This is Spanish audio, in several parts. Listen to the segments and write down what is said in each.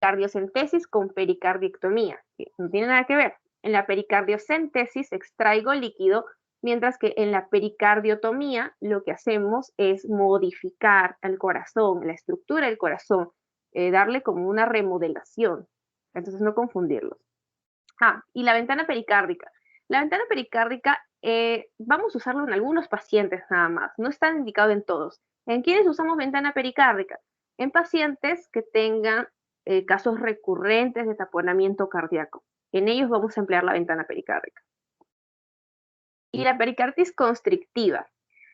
pericardiocentesis con pericardiectomía, que no tiene nada que ver. En la pericardiocentesis extraigo líquido, mientras que en la pericardiotomía lo que hacemos es modificar al corazón, la estructura del corazón, darle como una remodelación. Entonces no confundirlos. Y la ventana pericárdica. La ventana pericárdica vamos a usarlo en algunos pacientes nada más, no está indicado en todos. ¿En quiénes usamos ventana pericárdica? En pacientes que tengan casos recurrentes de taponamiento cardíaco. En ellos vamos a emplear la ventana pericárdica. Y la pericarditis constrictiva.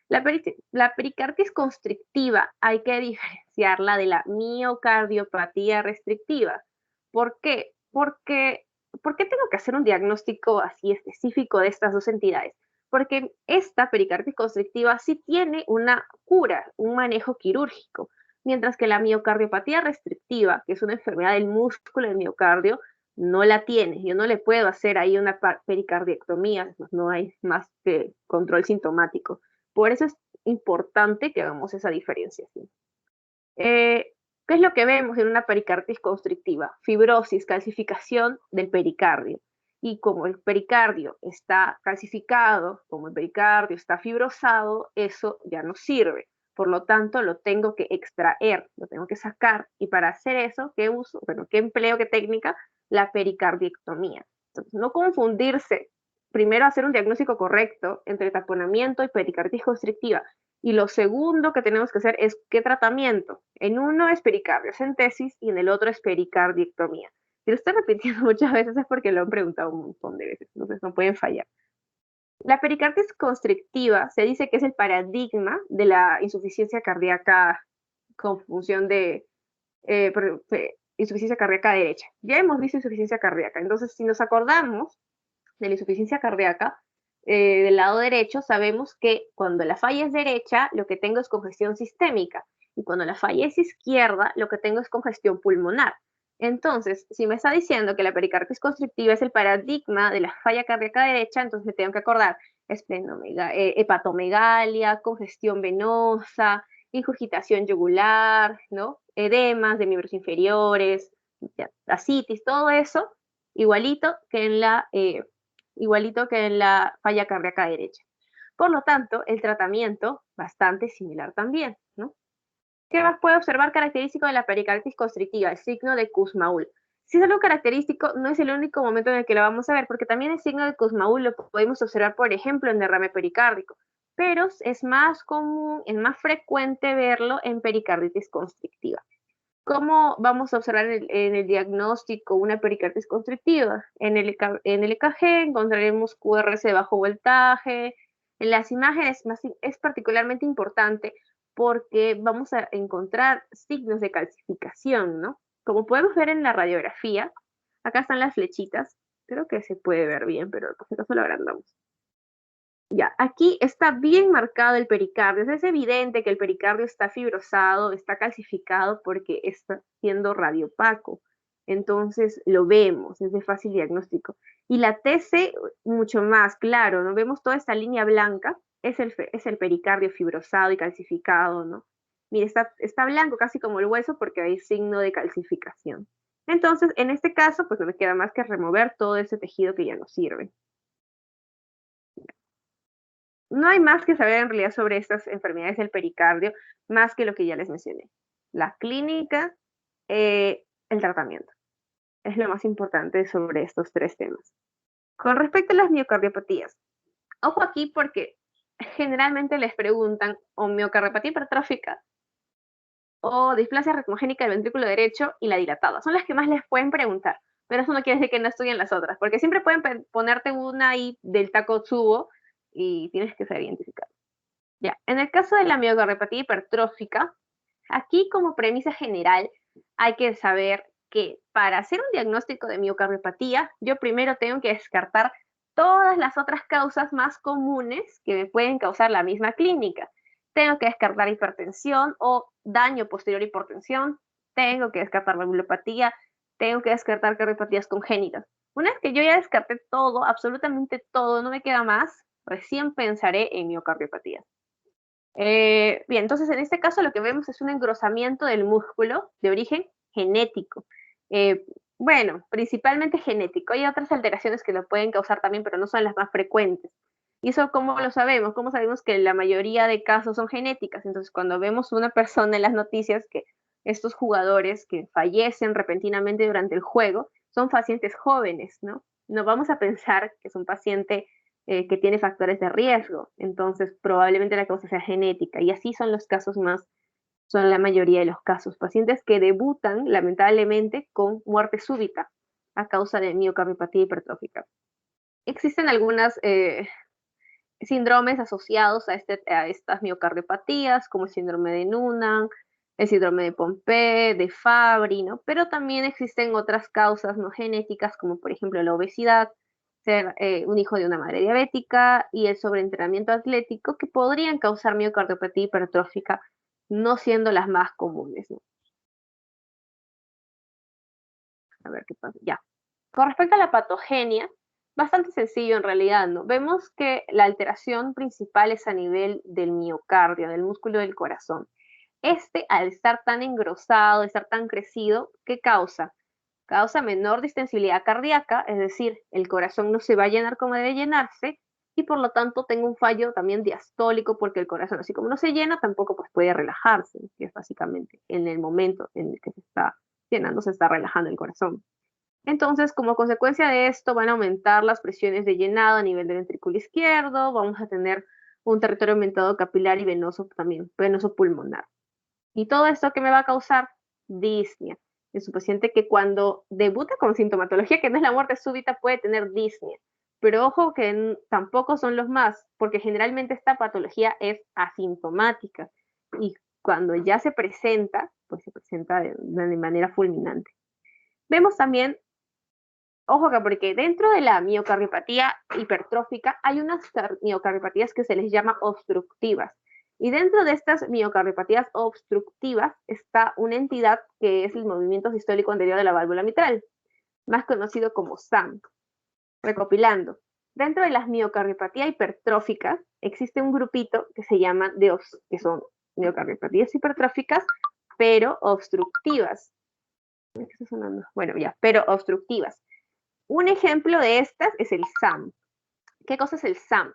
La pericarditis constrictiva hay que diferenciarla de la miocardiopatía restrictiva. ¿Por qué? ¿Por qué tengo que hacer un diagnóstico así específico de estas dos entidades? Porque esta pericarditis constrictiva sí tiene una cura, un manejo quirúrgico, mientras que la miocardiopatía restrictiva, que es una enfermedad del músculo del miocardio, no la tiene. Yo no le puedo hacer ahí una pericardiectomía, no hay más que control sintomático. Por eso es importante que hagamos esa diferenciación. ¿Qué es lo que vemos en una pericarditis constrictiva? Fibrosis, calcificación del pericardio. Y como el pericardio está calcificado, como el pericardio está fibrosado, eso ya no sirve. Por lo tanto, lo tengo que extraer, lo tengo que sacar. Y para hacer eso, ¿qué uso? Bueno, ¿qué empleo, qué técnica? La pericardiectomía. Entonces, no confundirse. Primero, hacer un diagnóstico correcto entre taponamiento y pericarditis constrictiva. Y lo segundo que tenemos que hacer es qué tratamiento. En uno es pericardiocentesis y en el otro es pericardiectomía. Si lo estoy repitiendo muchas veces es porque lo han preguntado un montón de veces, entonces no pueden fallar. La pericarditis constrictiva se dice que es el paradigma de la insuficiencia cardíaca con función de insuficiencia cardíaca derecha. Ya hemos visto insuficiencia cardíaca, entonces si nos acordamos de la insuficiencia cardíaca, del lado derecho, sabemos que cuando la falla es derecha, lo que tengo es congestión sistémica, y cuando la falla es izquierda, lo que tengo es congestión pulmonar. Entonces, si me está diciendo que la pericarditis constrictiva es el paradigma de la falla cardíaca derecha, entonces me tengo que acordar hepatomegalia, congestión venosa, ingurgitación yugular, ¿no? Edemas de miembros inferiores, ascitis, todo eso igualito que en la falla cardíaca derecha. Por lo tanto, el tratamiento bastante similar también, ¿no? ¿Qué más puede observar característico de la pericarditis constrictiva? El signo de Kussmaul. Si es algo característico, no es el único momento en el que lo vamos a ver, porque también el signo de Kussmaul lo podemos observar, por ejemplo, en derrame pericárdico, pero es más común, es más frecuente verlo en pericarditis constrictiva. ¿Cómo vamos a observar en el diagnóstico una pericarditis constrictiva? En el EKG encontraremos QRS de bajo voltaje. En las imágenes es particularmente importante porque vamos a encontrar signos de calcificación, ¿no? Como podemos ver en la radiografía, acá están las flechitas. Creo que se puede ver bien, pero por si acaso lo agrandamos. Ya, aquí está bien marcado el pericardio. Es evidente que el pericardio está fibrosado, está calcificado porque está siendo radiopaco. Entonces lo vemos, es de fácil diagnóstico. Y la TC, mucho más claro, ¿no? Vemos toda esta línea blanca, es el pericardio fibrosado y calcificado, ¿no? Mire, está blanco casi como el hueso porque hay signo de calcificación. Entonces, en este caso, pues no me queda más que remover todo ese tejido que ya no sirve. No hay más que saber en realidad sobre estas enfermedades del pericardio, más que lo que ya les mencioné. La clínica, el tratamiento. Es lo más importante sobre estos tres temas. Con respecto a las miocardiopatías, ojo aquí porque generalmente les preguntan o miocardiopatía hipertrófica o displasia ritmogénica del ventrículo derecho y la dilatada. Son las que más les pueden preguntar, pero eso no quiere decir que no estudien las otras, porque siempre pueden ponerte una ahí del Takotsubo y tienes que saber identificar. Ya, en el caso de la miocardiopatía hipertrófica, aquí como premisa general hay que saber que para hacer un diagnóstico de miocardiopatía, yo primero tengo que descartar todas las otras causas más comunes que me pueden causar la misma clínica. Tengo que descartar hipertensión o daño posterior a hipertensión, tengo que descartar valvulopatía, tengo que descartar cardiopatías congénitas. Una vez que yo ya descarté todo, absolutamente todo, no me queda más, recién pensaré en miocardiopatía. Bien, entonces en este caso lo que vemos es un engrosamiento del músculo de origen genético. Eh, bueno, principalmente genético. Hay otras alteraciones que lo pueden causar también, pero no son las más frecuentes. ¿Y eso cómo lo sabemos? ¿Cómo sabemos que la mayoría de casos son genéticas? Entonces, cuando vemos una persona en las noticias que estos jugadores que fallecen repentinamente durante el juego son pacientes jóvenes, ¿no? No vamos a pensar que es un paciente que tiene factores de riesgo. Entonces, probablemente la causa sea genética. Y así son los casos más, son la mayoría de los casos. Pacientes que debutan, lamentablemente, con muerte súbita a causa de miocardiopatía hipertrófica. Existen algunas síndromes asociados a estas miocardiopatías, como el síndrome de Noonan, el síndrome de Pompe, de Fabry, ¿no? Pero también existen otras causas no genéticas, como por ejemplo la obesidad, ser un hijo de una madre diabética y el sobreentrenamiento atlético, que podrían causar miocardiopatía hipertrófica, no siendo las más comunes, ¿no? A ver qué pasa. Ya. Con respecto a la patogenia, bastante sencillo en realidad, ¿no? Vemos que la alteración principal es a nivel del miocardio, del músculo del corazón. Al estar tan engrosado, estar tan crecido, ¿qué causa? Causa menor distensibilidad cardíaca, es decir, el corazón no se va a llenar como debe llenarse y por lo tanto tengo un fallo también diastólico porque el corazón, así como no se llena, tampoco pues, puede relajarse, que es básicamente en el momento en el que se está llenando, se está relajando el corazón. Entonces, como consecuencia de esto, van a aumentar las presiones de llenado a nivel del ventrículo izquierdo, vamos a tener un territorio aumentado capilar y venoso también, venoso pulmonar. ¿Y todo esto qué me va a causar? Disnea. Es un paciente que cuando debuta con sintomatología que no es la muerte súbita puede tener disnea. Pero ojo que tampoco son los más, porque generalmente esta patología es asintomática y cuando ya se presenta, pues se presenta de manera fulminante. Vemos también, ojo que porque dentro de la miocardiopatía hipertrófica hay unas miocardiopatías que se les llama obstructivas. Y dentro de estas miocardiopatías obstructivas está una entidad que es el movimiento sistólico anterior de la válvula mitral, más conocido como SAM. Recopilando, dentro de las miocardiopatías hipertróficas existe un grupito que se llama que son miocardiopatías hipertróficas, pero obstructivas. ¿Qué está sonando? Bueno, ya, pero obstructivas. Un ejemplo de estas es el SAM. ¿Qué cosa es el SAM?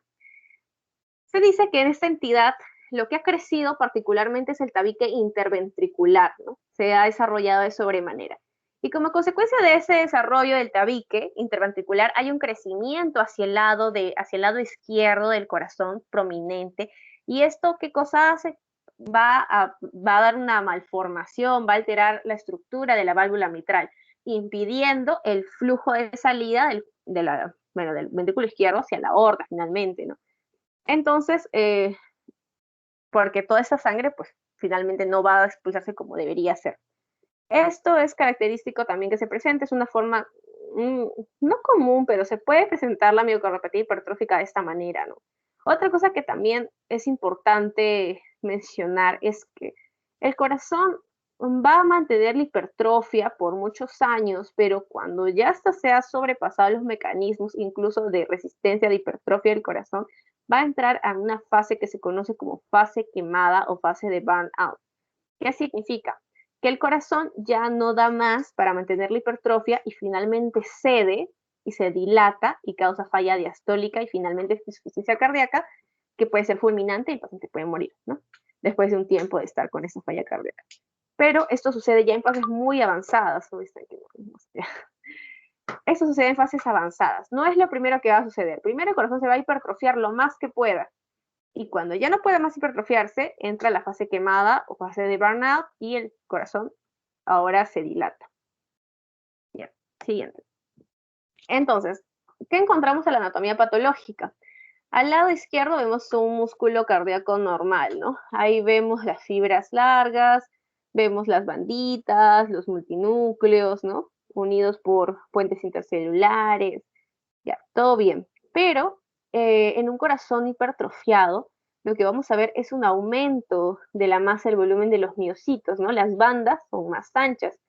Se dice que en esta entidad lo que ha crecido particularmente es el tabique interventricular, ¿no? Se ha desarrollado de sobremanera. Y como consecuencia de ese desarrollo del tabique interventricular hay un crecimiento hacia el lado izquierdo del corazón prominente. ¿Y esto qué cosa hace? Va a dar una malformación, va a alterar la estructura de la válvula mitral, impidiendo el flujo de salida del ventrículo izquierdo hacia la aorta finalmente, ¿no? Entonces, porque toda esa sangre, pues finalmente no va a expulsarse como debería ser. Esto es característico también que se presente, es una forma no común, pero se puede presentar la miocardiopatía hipertrófica de esta manera, ¿no? Otra cosa que también es importante mencionar es que el corazón va a mantener la hipertrofia por muchos años, pero cuando ya hasta se ha sobrepasado los mecanismos incluso de resistencia de hipertrofia del corazón, va a entrar a una fase que se conoce como fase quemada o fase de burnout. ¿Qué significa? Que el corazón ya no da más para mantener la hipertrofia y finalmente cede y se dilata y causa falla diastólica y finalmente insuficiencia cardíaca, que puede ser fulminante y el paciente puede morir, ¿no? Después de un tiempo de estar con esa falla cardíaca. Pero esto sucede ya en fases muy avanzadas. Esto sucede en fases avanzadas. No es lo primero que va a suceder. Primero el corazón se va a hipertrofiar lo más que pueda. Y cuando ya no puede más hipertrofiarse, entra la fase quemada o fase de burnout y el corazón ahora se dilata. Bien, siguiente. Entonces, ¿qué encontramos en la anatomía patológica? Al lado izquierdo vemos un músculo cardíaco normal, ¿no? Ahí vemos las fibras largas, vemos las banditas, los multinúcleos, ¿no? Unidos por puentes intercelulares, ya, todo bien. Pero en un corazón hipertrofiado, lo que vamos a ver es un aumento de la masa, el volumen de los miocitos, ¿no? Las bandas son más anchas.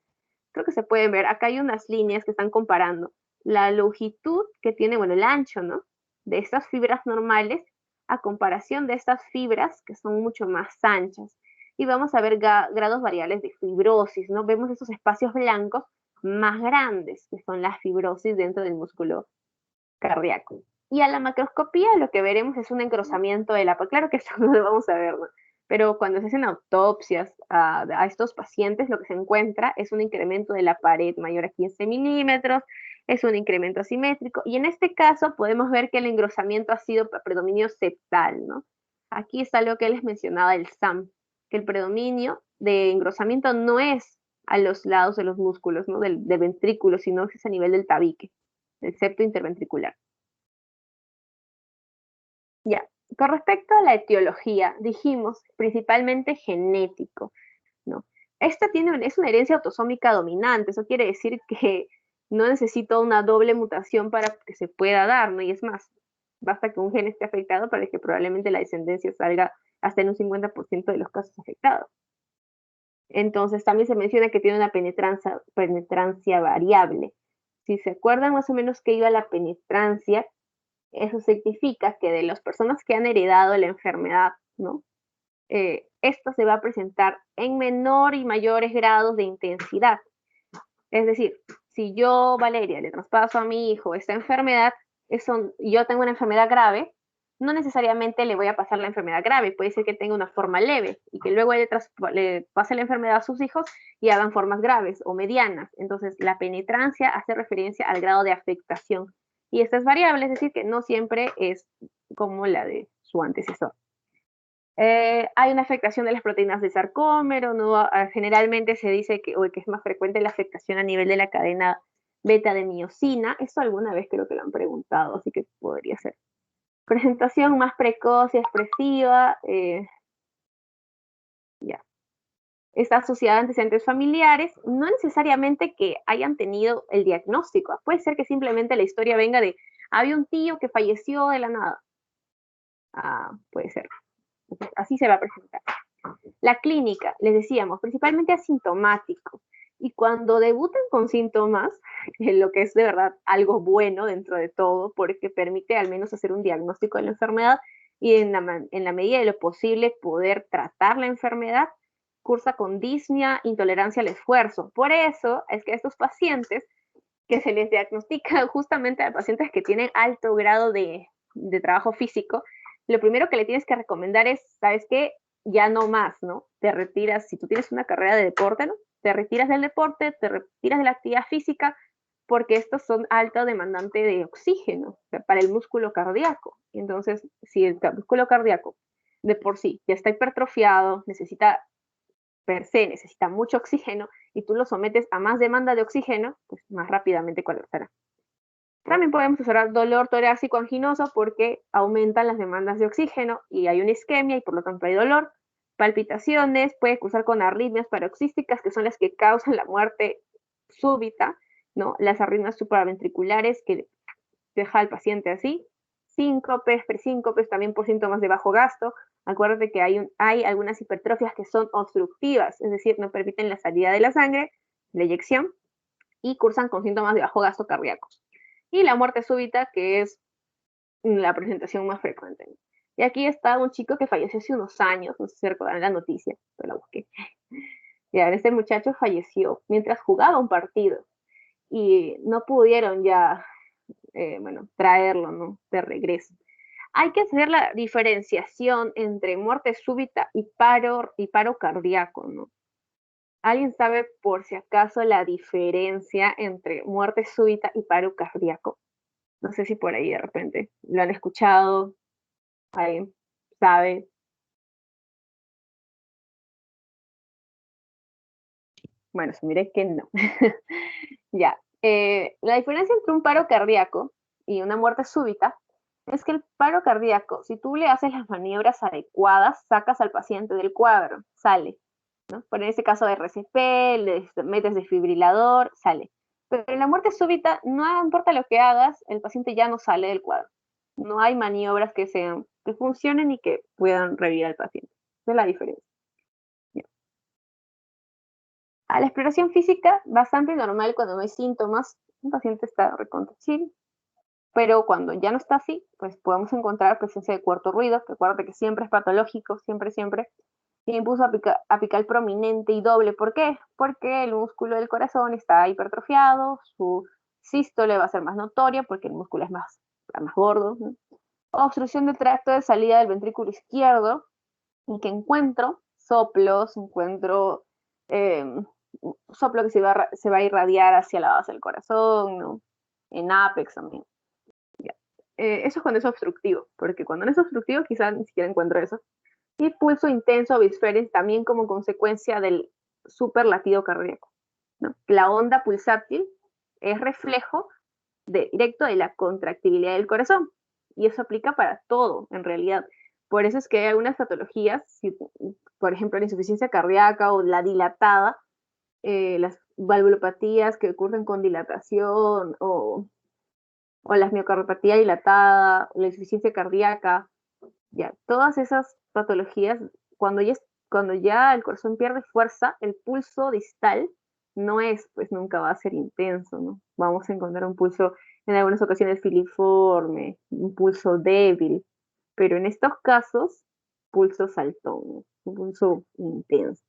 Creo que se pueden ver, acá hay unas líneas que están comparando la longitud que tiene, bueno, el ancho, ¿no? De estas fibras normales a comparación de estas fibras que son mucho más anchas. Y vamos a ver grados variables de fibrosis, ¿no? Vemos esos espacios blancos más grandes, que son las fibrosis dentro del músculo cardíaco. Y a la macroscopía lo que veremos es un engrosamiento de la pared. Claro que esto no lo vamos a ver, ¿no? Pero cuando se hacen autopsias a estos pacientes, lo que se encuentra es un incremento de la pared mayor a 15 milímetros, es un incremento asimétrico, y en este caso podemos ver que el engrosamiento ha sido predominio septal, ¿no? Aquí está lo que les mencionaba el SAM, que el predominio de engrosamiento no es a los lados de los músculos, ¿no? Del ventrículo, sino que es a nivel del tabique, del septo interventricular. Ya, con respecto a la etiología, dijimos principalmente genético, ¿no? Esta es una herencia autosómica dominante, eso quiere decir que no necesito una doble mutación para que se pueda dar, ¿no? Y es más, basta que un gen esté afectado para que probablemente la descendencia salga hasta en un 50% de los casos afectados. Entonces también se menciona que tiene una penetrancia variable. Si se acuerdan más o menos que iba la penetrancia, eso significa que de las personas que han heredado la enfermedad, ¿no? Esto se va a presentar en menor y mayores grados de intensidad. Es decir, si yo, Valeria, le traspaso a mi hijo esta enfermedad, yo tengo una enfermedad grave, no necesariamente le voy a pasar la enfermedad grave, puede ser que tenga una forma leve y que luego le pase la enfermedad a sus hijos y hagan formas graves o medianas. Entonces, la penetrancia hace referencia al grado de afectación. Y esta es variable, es decir, que no siempre es como la de su antecesor. Hay una afectación de las proteínas de sarcómero, ¿no? Generalmente se dice que es más frecuente la afectación a nivel de la cadena beta de miosina. Esto alguna vez creo que lo han preguntado, así que podría ser. Presentación más precoz y expresiva, ya. Está asociada a antecedentes familiares, no necesariamente que hayan tenido el diagnóstico. Puede ser que simplemente la historia venga de, había un tío que falleció de la nada. Puede ser. Entonces, así se va a presentar. La clínica, les decíamos, principalmente asintomático. Y cuando debutan con síntomas, lo que es de verdad algo bueno dentro de todo, porque permite al menos hacer un diagnóstico de la enfermedad y en la medida de lo posible poder tratar la enfermedad, cursa con disnea, intolerancia al esfuerzo. Por eso es que a estos pacientes que se les diagnostica justamente a pacientes que tienen alto grado de trabajo físico, lo primero que le tienes que recomendar es, ¿sabes qué? Ya no más, ¿no? Te retiras, si tú tienes una carrera de deporte, ¿no? Te retiras del deporte, te retiras de la actividad física, porque estos son alto demandante de oxígeno, o sea, para el músculo cardíaco. Entonces, si el músculo cardíaco de por sí ya está hipertrofiado, necesita per se necesita mucho oxígeno y tú lo sometes a más demanda de oxígeno, pues más rápidamente colapsará. También podemos usar dolor torácico anginoso porque aumentan las demandas de oxígeno y hay una isquemia y por lo tanto hay dolor. Palpitaciones, puede cursar con arritmias paroxísticas que son las que causan la muerte súbita, ¿no? Las arritmias supraventriculares que deja al paciente así. Síncopes, presíncopes, también por síntomas de bajo gasto. Acuérdate que hay algunas hipertrofias que son obstructivas, es decir, no permiten la salida de la sangre, la eyección, y cursan con síntomas de bajo gasto cardíaco. Y la muerte súbita, que es la presentación más frecuente. Y aquí está un chico que falleció hace unos años, no sé si recordarán la noticia, pero la busqué. Y ahora este muchacho falleció mientras jugaba un partido y no pudieron ya, traerlo, ¿no? De regreso. Hay que hacer la diferenciación entre muerte súbita y paro cardíaco, ¿no? ¿Alguien sabe por si acaso la diferencia entre muerte súbita y paro cardíaco? No sé si por ahí de repente lo han escuchado, alguien sabe. Bueno, se mire que no. Ya. La diferencia entre un paro cardíaco y una muerte súbita es que el paro cardíaco, si tú le haces las maniobras adecuadas, sacas al paciente del cuadro, sale, ¿no? Por en este caso de RCP, le metes desfibrilador, sale. Pero en la muerte súbita, no importa lo que hagas, el paciente ya no sale del cuadro. No hay maniobras que funcionen y que puedan revivir al paciente. Esa es la diferencia. A la exploración física, bastante normal cuando no hay síntomas, un paciente está recontra chill, pero cuando ya no está así, pues podemos encontrar presencia de cuarto ruido, que acuérdate que siempre es patológico, siempre, siempre. Tiene impulso apical prominente y doble. ¿Por qué? Porque el músculo del corazón está hipertrofiado, su sístole va a ser más notoria porque el músculo es más gordo, ¿no? Obstrucción del tracto de salida del ventrículo izquierdo, y que encuentro soplos, soplo que se va a irradiar hacia la base del corazón, ¿no? En apex también. Ya. Eso es cuando es obstructivo, porque cuando no es obstructivo quizás ni siquiera encuentro eso. Y pulso intenso bisferens también como consecuencia del superlatido cardíaco, ¿no? La onda pulsátil es reflejo directo de la contractibilidad del corazón. Y eso aplica para todo, en realidad. Por eso es que hay algunas patologías, por ejemplo, la insuficiencia cardíaca o la dilatada, las valvulopatías que ocurren con dilatación o la miocardiopatía dilatada, la insuficiencia cardíaca, ya, todas esas patologías, cuando ya el corazón pierde fuerza, el pulso distal pues nunca va a ser intenso, ¿no? Vamos a encontrar un pulso en algunas ocasiones filiforme, un pulso débil, pero en estos casos, pulso saltón, ¿no? Un pulso intenso.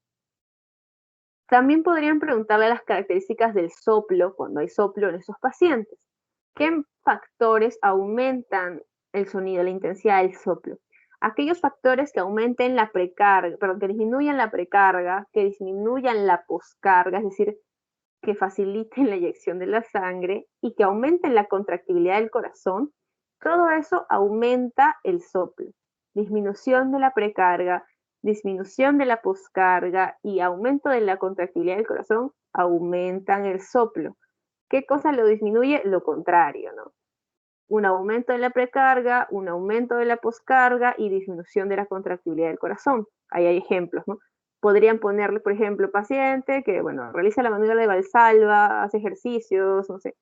También podrían preguntarle las características del soplo cuando hay soplo en esos pacientes. ¿Qué factores aumentan el sonido, la intensidad del soplo? Aquellos factores que aumenten la precarga, perdón, que disminuyan la precarga, que disminuyan la poscarga, es decir, que faciliten la eyección de la sangre y que aumenten la contractibilidad del corazón, todo eso aumenta el soplo. Disminución de la precarga, disminución de la poscarga y aumento de la contractibilidad del corazón aumentan el soplo. ¿Qué cosa lo disminuye? Lo contrario, ¿no? Un aumento de la precarga, un aumento de la poscarga y disminución de la contractibilidad del corazón. Ahí hay ejemplos, ¿no? Podrían ponerle, por ejemplo, paciente que, bueno, realiza la maniobra de Valsalva, hace ejercicios, no sé,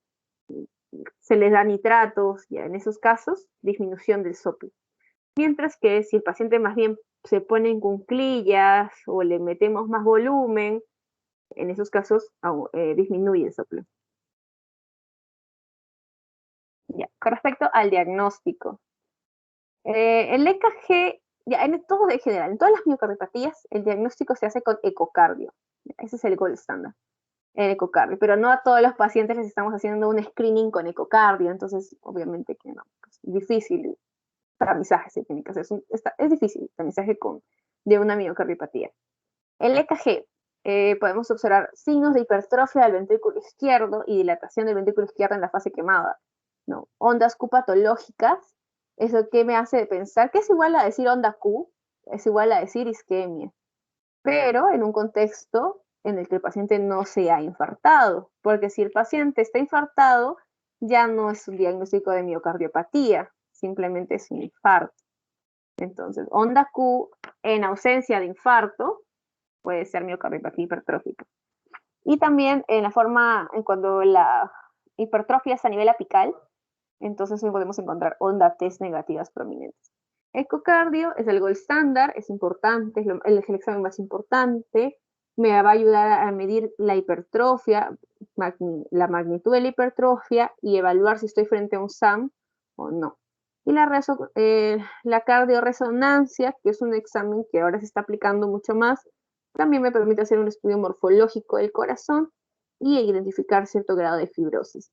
se les da nitratos, ya en esos casos, disminución del soplo. Mientras que si el paciente más bien se pone en cuclillas o le metemos más volumen, en esos casos disminuye el soplo. Ya. Con respecto al diagnóstico, el EKG, ya en todo en general, en todas las miocardiopatías, el diagnóstico se hace con ecocardio. Ese es el gold estándar, el ecocardio. Pero no a todos los pacientes les estamos haciendo un screening con ecocardio, entonces obviamente que no. Es difícil tamizaje se tiene que hacer. Es difícil el tamizaje de una miocardiopatía. El EKG, podemos observar signos de hipertrofia del ventrículo izquierdo y dilatación del ventrículo izquierdo en la fase quemada, ¿no? Ondas Q patológicas, eso que me hace pensar que es igual a decir onda Q, es igual a decir isquemia, pero en un contexto en el que el paciente no se ha infartado, porque si el paciente está infartado, ya no es un diagnóstico de miocardiopatía, simplemente es un infarto. Entonces, onda Q en ausencia de infarto puede ser miocardiopatía hipertrófica. Y también cuando la hipertrofia es a nivel apical, entonces podemos encontrar onda T negativas prominentes. Ecocardio es el gold estándar, es importante, es el examen más importante, me va a ayudar a medir la hipertrofia, la magnitud de la hipertrofia y evaluar si estoy frente a un SAM o no. Y la cardioresonancia, que es un examen que ahora se está aplicando mucho más, también me permite hacer un estudio morfológico del corazón y identificar cierto grado de fibrosis.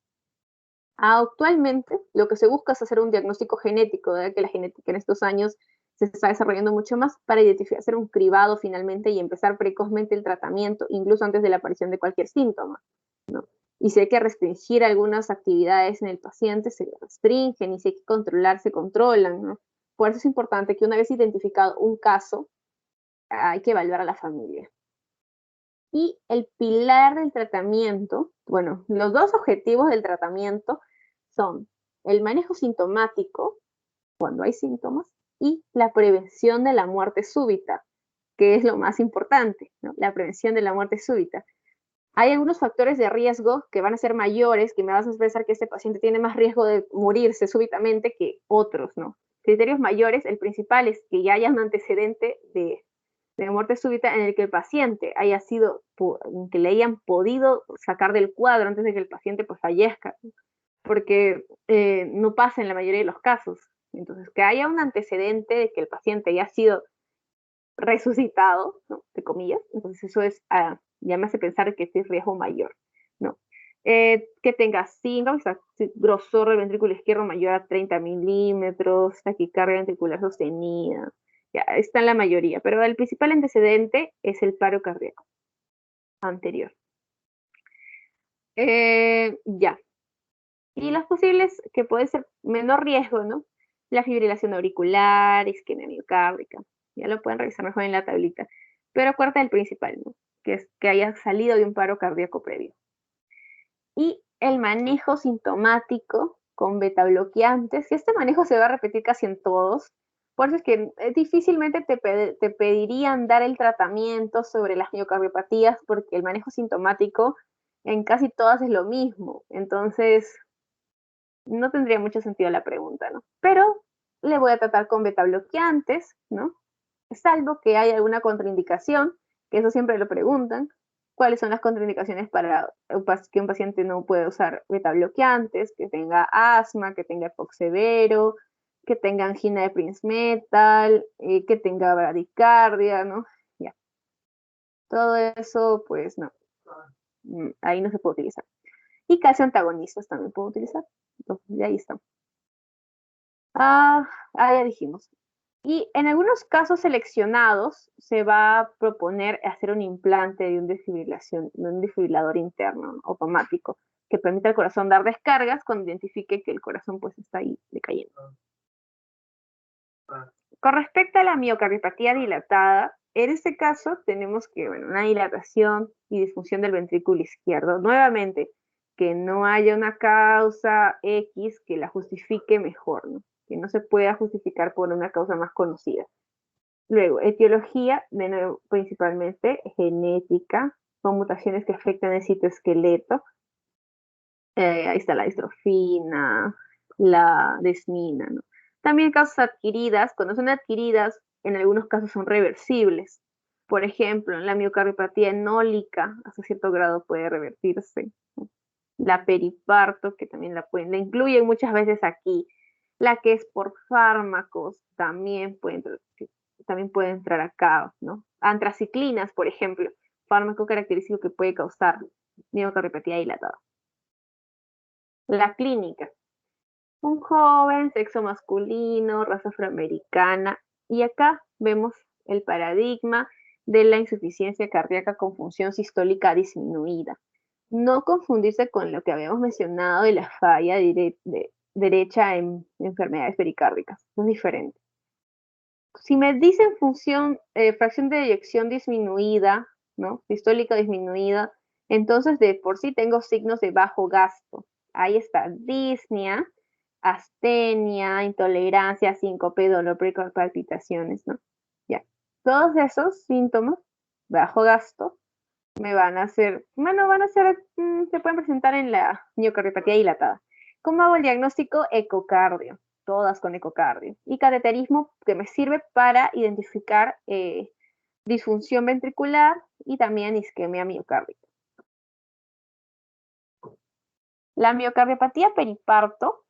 Actualmente, lo que se busca es hacer un diagnóstico genético, que la genética en estos años se está desarrollando mucho más para identificar, hacer un cribado finalmente y empezar precozmente el tratamiento, incluso antes de la aparición de cualquier síntoma, ¿no? Y si hay que restringir algunas actividades en el paciente, se restringen, y si hay que controlar, se controlan, ¿no? Por eso es importante que una vez identificado un caso, hay que evaluar a la familia. Y el pilar del tratamiento, bueno, los dos objetivos del tratamiento son el manejo sintomático, cuando hay síntomas, y la prevención de la muerte súbita, que es lo más importante, ¿no? La prevención de la muerte súbita. Hay algunos factores de riesgo que van a ser mayores, que me vas a pensar que este paciente tiene más riesgo de morirse súbitamente que otros, ¿no? Criterios mayores, el principal es que ya haya un antecedente de muerte súbita en el que el paciente haya sido, que le hayan podido sacar del cuadro antes de que el paciente pues fallezca, porque no pasa en la mayoría de los casos. Entonces, que haya un antecedente de que el paciente haya sido resucitado, ¿no? De comillas. Entonces eso es, ya me hace pensar que este es riesgo mayor, ¿no? Que tenga síncope, o sea, grosor del ventrículo izquierdo mayor a 30 milímetros, taquicardia ventricular sostenida, ya está en la mayoría, pero el principal antecedente es el paro cardíaco anterior. Ya. Y las posibles que puede ser menor riesgo, ¿no? La fibrilación auricular, isquemia miocárdica. Ya lo pueden revisar mejor en la tablita. Pero acuérdate del principal, ¿no? Que es que haya salido de un paro cardíaco previo. Y el manejo sintomático con beta bloqueantes, y este manejo se va a repetir casi en todos, por eso es que difícilmente te pedirían dar el tratamiento sobre las miocardiopatías, porque el manejo sintomático en casi todas es lo mismo. Entonces, no tendría mucho sentido la pregunta, ¿no? Pero le voy a tratar con beta bloqueantes, ¿no? Salvo que haya alguna contraindicación, que eso siempre lo preguntan, cuáles son las contraindicaciones para que un paciente no pueda usar beta bloqueantes, que tenga asma, que tenga EPOC severo, que tenga angina de Prinzmetal, que tenga bradicardia, ¿no? Ya. Todo eso, pues no, ahí no se puede utilizar. Y calcio antagonistas también puedo utilizar. Entonces, ya ahí está. Ya dijimos. Y en algunos casos seleccionados se va a proponer hacer un implante de un desfibrilador interno automático que permita al corazón dar descargas cuando identifique que el corazón pues está ahí decayendo. Con respecto a la miocardiopatía dilatada, en este caso tenemos que, bueno, una dilatación y disfunción del ventrículo izquierdo. Nuevamente, que no haya una causa X que la justifique mejor, ¿no? Que no se pueda justificar por una causa más conocida. Luego, etiología, de nuevo, principalmente genética, con mutaciones que afectan el citoesqueleto. Ahí está la distrofina, la desmina, ¿no? También causas adquiridas, cuando son adquiridas, en algunos casos son reversibles. Por ejemplo, la miocardiopatía enólica, hasta cierto grado puede revertirse, ¿no? La periparto, que también la incluyen muchas veces aquí. La que es por fármacos, también puede entrar acá, ¿no? Antraciclinas, por ejemplo, fármaco característico que puede causar miocardiopatía dilatada. La clínica. Un joven, sexo masculino, raza afroamericana. Y acá vemos el paradigma de la insuficiencia cardíaca con función sistólica disminuida. No confundirse con lo que habíamos mencionado de la falla derecha en enfermedades pericárdicas. Es diferente. Si me dicen fracción de eyección disminuida, ¿no? Sistólica disminuida, entonces de por sí tengo signos de bajo gasto. Ahí está, disnea, astenia, intolerancia, síncope, dolor, palpitaciones, ¿no? Ya. Todos esos síntomas, bajo gasto, me van a hacer, bueno, se pueden presentar en la miocardiopatía dilatada. ¿Cómo hago el diagnóstico? Ecocardio, todas con ecocardio. Y cateterismo que me sirve para identificar disfunción ventricular y también isquemia miocárdica. La miocardiopatía periparto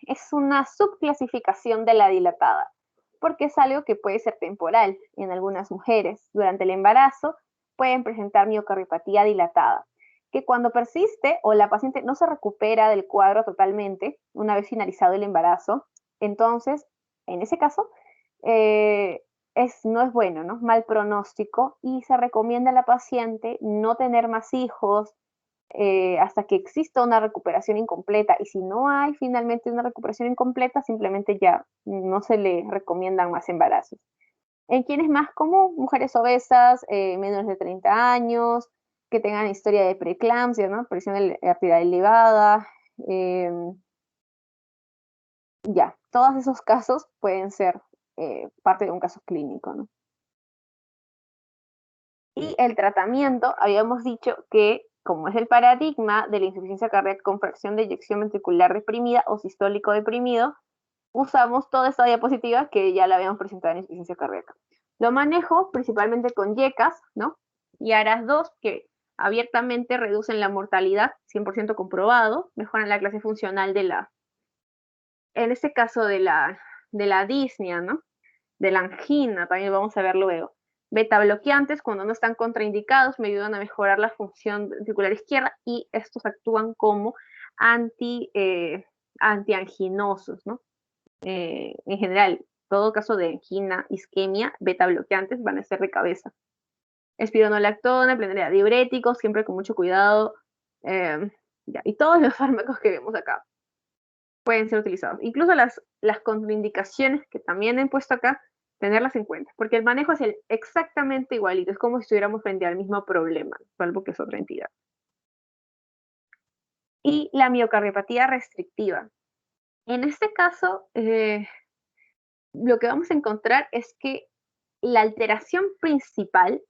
es una subclasificación de la dilatada, porque es algo que puede ser temporal en algunas mujeres. Durante el embarazo pueden presentar miocardiopatía dilatada, que cuando persiste o la paciente no se recupera del cuadro totalmente una vez finalizado el embarazo, entonces, en ese caso, no es bueno, ¿no? Mal pronóstico y se recomienda a la paciente no tener más hijos, hasta que exista una recuperación incompleta. Y si no hay finalmente una recuperación incompleta, simplemente ya no se le recomiendan más embarazos. ¿En quién es más común? Mujeres obesas, menores de 30 años, que tengan historia de preeclampsia, ¿no? Presión arterial elevada. Ya, todos esos casos pueden ser parte de un caso clínico, ¿no? Y el tratamiento, habíamos dicho que, como es el paradigma de la insuficiencia cardíaca con fracción de eyección ventricular deprimida o sistólico deprimido, usamos toda esta diapositiva que ya la habíamos presentado en insuficiencia cardíaca. Lo manejo principalmente con YECAS, ¿no? Y ARAS-2, que abiertamente reducen la mortalidad, 100% comprobado, mejoran la clase funcional en este caso de la disnea, ¿no? de la angina, también lo vamos a ver luego. Beta bloqueantes, cuando no están contraindicados, me ayudan a mejorar la función ventricular izquierda y estos actúan como antianginosos, ¿no? En general, todo caso de angina, isquemia, beta bloqueantes van a ser de cabeza. Espironolactona, plenaria diuréticos, siempre con mucho cuidado. Y todos los fármacos que vemos acá pueden ser utilizados. Incluso las contraindicaciones que también he puesto acá, tenerlas en cuenta, porque el manejo es exactamente igualito, es como si estuviéramos frente al mismo problema, salvo que es otra entidad. Y la miocardiopatía restrictiva. En este caso, lo que vamos a encontrar es que la alteración principal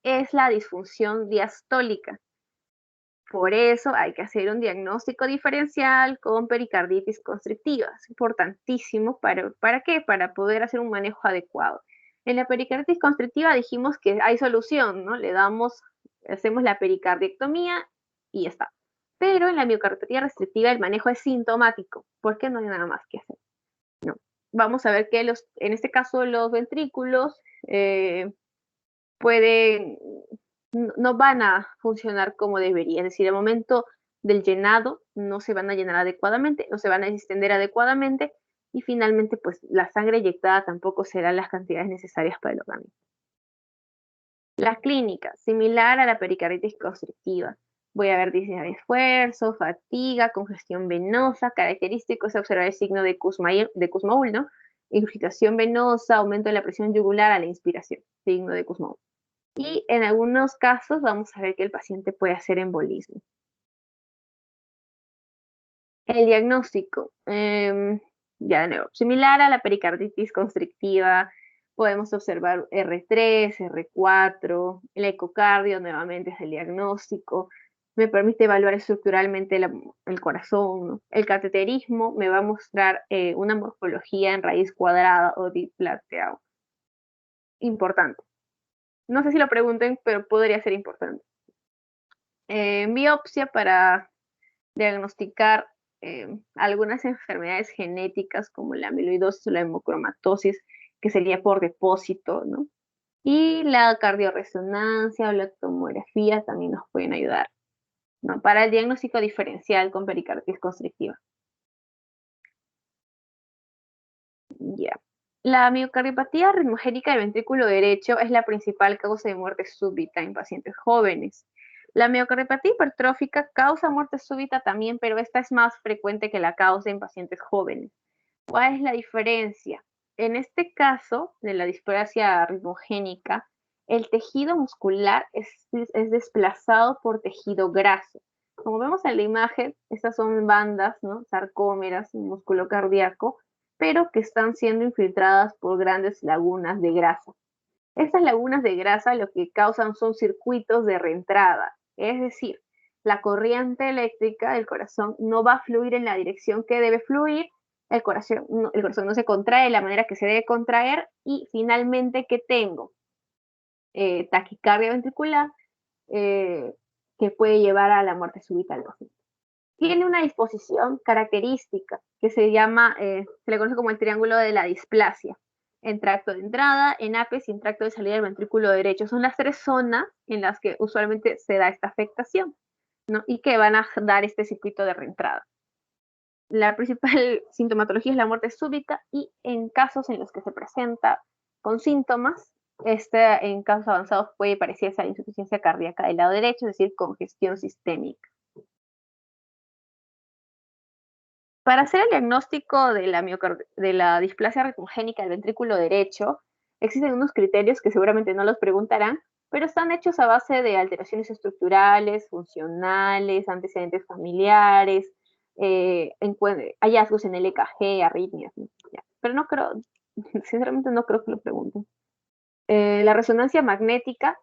es la disfunción diastólica. Por eso hay que hacer un diagnóstico diferencial con pericarditis constrictiva. Es importantísimo. ¿Para qué? Para poder hacer un manejo adecuado. En la pericarditis constrictiva dijimos que hay solución, ¿no? Hacemos la pericardiectomía y ya está. Pero en la miocardiopatía restrictiva el manejo es sintomático, porque no hay nada más que hacer. ¿No? Vamos a ver que en este caso los ventrículos no van a funcionar como debería. Es decir, al momento del llenado no se van a llenar adecuadamente, no se van a extender adecuadamente y finalmente pues la sangre inyectada tampoco será las cantidades necesarias para el organismo. La clínica, similar a la pericarditis constrictiva. Voy a ver disnea de esfuerzo, fatiga, congestión venosa. Característico es observar el signo de Kussmaul, ¿no? Infiltración venosa, aumento de la presión yugular a la inspiración, signo de Kussmaul. Y en algunos casos vamos a ver que el paciente puede hacer embolismo. El diagnóstico, ya de nuevo, similar a la pericarditis constrictiva, podemos observar R3, R4, el ecocardio nuevamente es el diagnóstico, me permite evaluar estructuralmente el corazón, ¿no? El cateterismo me va a mostrar una morfología en raíz cuadrada o diplateado. Importante. No sé si lo pregunten, pero podría ser importante. Biopsia para diagnosticar algunas enfermedades genéticas como la amiloidosis o la hemocromatosis, que sería por depósito, ¿no? Y la cardioresonancia o la tomografía también nos pueden ayudar, ¿no? Para el diagnóstico diferencial con pericarditis constrictiva. Ya. La miocardiopatía ritmogénica del ventrículo derecho es la principal causa de muerte súbita en pacientes jóvenes. La miocardiopatía hipertrófica causa muerte súbita también, pero esta es más frecuente que la causa en pacientes jóvenes. ¿Cuál es la diferencia? En este caso de la displasia ritmogénica, el tejido muscular es desplazado por tejido graso. Como vemos en la imagen, estas son bandas, ¿no? Sarcómeras, músculo cardíaco, pero que están siendo infiltradas por grandes lagunas de grasa. Estas lagunas de grasa lo que causan son circuitos de reentrada, es decir, la corriente eléctrica del corazón no va a fluir en la dirección que debe fluir, el corazón no se contrae de la manera que se debe contraer y finalmente, ¿qué tengo? Taquicardia ventricular que puede llevar a la muerte súbita del paciente. Tiene una disposición característica que se le conoce como el triángulo de la displasia, en tracto de entrada, en apes y en tracto de salida del ventrículo derecho. Son las tres zonas en las que usualmente se da esta afectación, ¿no? Y que van a dar este circuito de reentrada. La principal sintomatología es la muerte súbita y en casos en los que se presenta con síntomas, en casos avanzados puede parecerse a insuficiencia cardíaca del lado derecho, es decir, congestión sistémica. Para hacer el diagnóstico de la displasia ritmogénica del ventrículo derecho, existen unos criterios que seguramente no los preguntarán, pero están hechos a base de alteraciones estructurales, funcionales, antecedentes familiares, hallazgos en el EKG, arritmias. Ya. Pero no creo, sinceramente no creo que lo pregunten. La resonancia magnética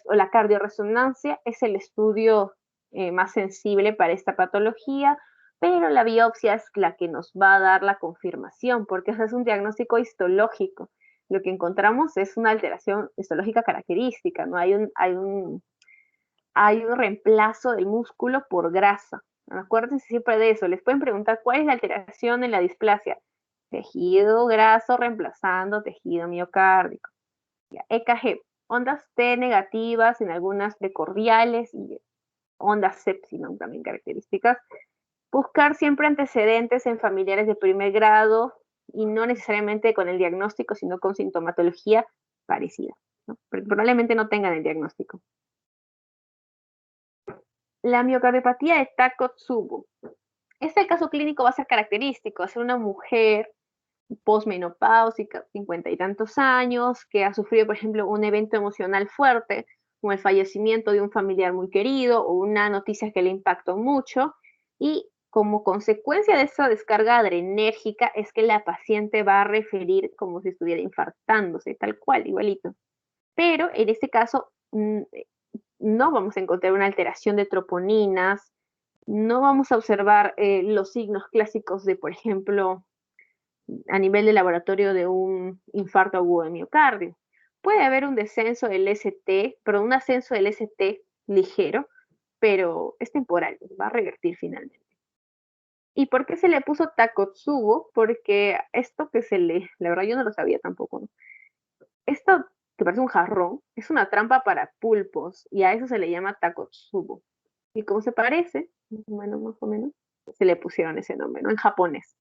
o la cardioresonancia es el estudio más sensible para esta patología, pero la biopsia es la que nos va a dar la confirmación, porque es un diagnóstico histológico. Lo que encontramos es una alteración histológica característica, ¿no? Hay un reemplazo del músculo por grasa. Acuérdense siempre de eso. Les pueden preguntar cuál es la alteración en la displasia. Tejido graso reemplazando tejido miocárdico. Ya, EKG, ondas T negativas en algunas precordiales y ondas sepsilon también características. Buscar siempre antecedentes en familiares de primer grado y no necesariamente con el diagnóstico, sino con sintomatología parecida, ¿no? Porque probablemente no tengan el diagnóstico. La miocardiopatía de Takotsubo. Este caso clínico va a ser característico, va a ser una mujer posmenopáusica, 50 y tantos años, que ha sufrido, por ejemplo, un evento emocional fuerte, como el fallecimiento de un familiar muy querido o una noticia que le impactó mucho, y como consecuencia de esa descarga adrenérgica es que la paciente va a referir como si estuviera infartándose, tal cual, igualito. Pero en este caso no vamos a encontrar una alteración de troponinas, no vamos a observar los signos clásicos de, por ejemplo, a nivel de laboratorio de un infarto agudo de miocardio. Puede haber un descenso del ST, pero un ascenso del ST ligero, pero es temporal, va a revertir finalmente. ¿Y por qué se le puso Takotsubo? Porque esto que la verdad yo no lo sabía tampoco, ¿no? Esto que parece un jarrón es una trampa para pulpos y a eso se le llama Takotsubo. Y como se parece, bueno, más o menos, se le pusieron ese nombre, ¿no? En japonés.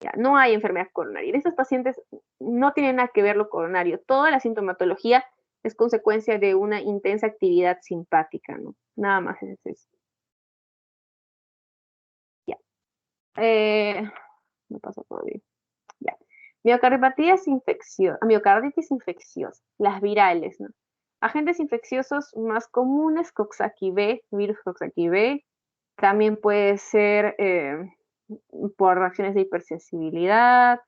Ya, no hay enfermedad coronaria. En estos pacientes no tiene nada que ver lo coronario. Toda la sintomatología es consecuencia de una intensa actividad simpática, ¿no? Nada más es eso. Ya. Me pasó todo bien. Ya. Miocardiopatía es infecciosa, miocarditis infecciosa, las virales, ¿no? Agentes infecciosos más comunes, Coxsackie B, virus Coxsackie B, también puede ser por reacciones de hipersensibilidad,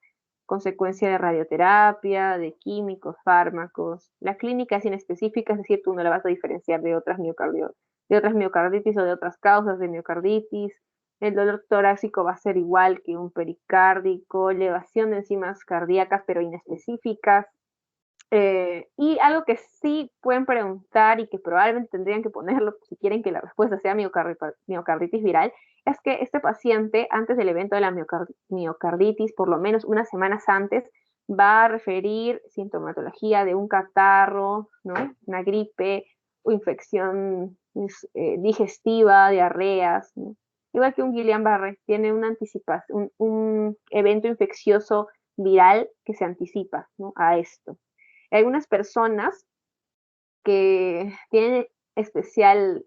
consecuencia de radioterapia, de químicos, fármacos. La clínica es inespecífica, es decir, tú no la vas a diferenciar de otras miocarditis o de otras causas de miocarditis. El dolor torácico va a ser igual que un pericárdico, elevación de enzimas cardíacas pero inespecíficas. Y algo que sí pueden preguntar y que probablemente tendrían que ponerlo si quieren que la respuesta sea miocarditis viral, es que este paciente, antes del evento de la miocarditis, por lo menos unas semanas antes, va a referir sintomatología de un catarro, ¿no? Una gripe o infección digestiva, diarreas, ¿no? Igual que un Guillain-Barré, tiene una anticipación, un evento infeccioso viral que se anticipa, ¿no? A esto. Hay algunas personas que tienen especial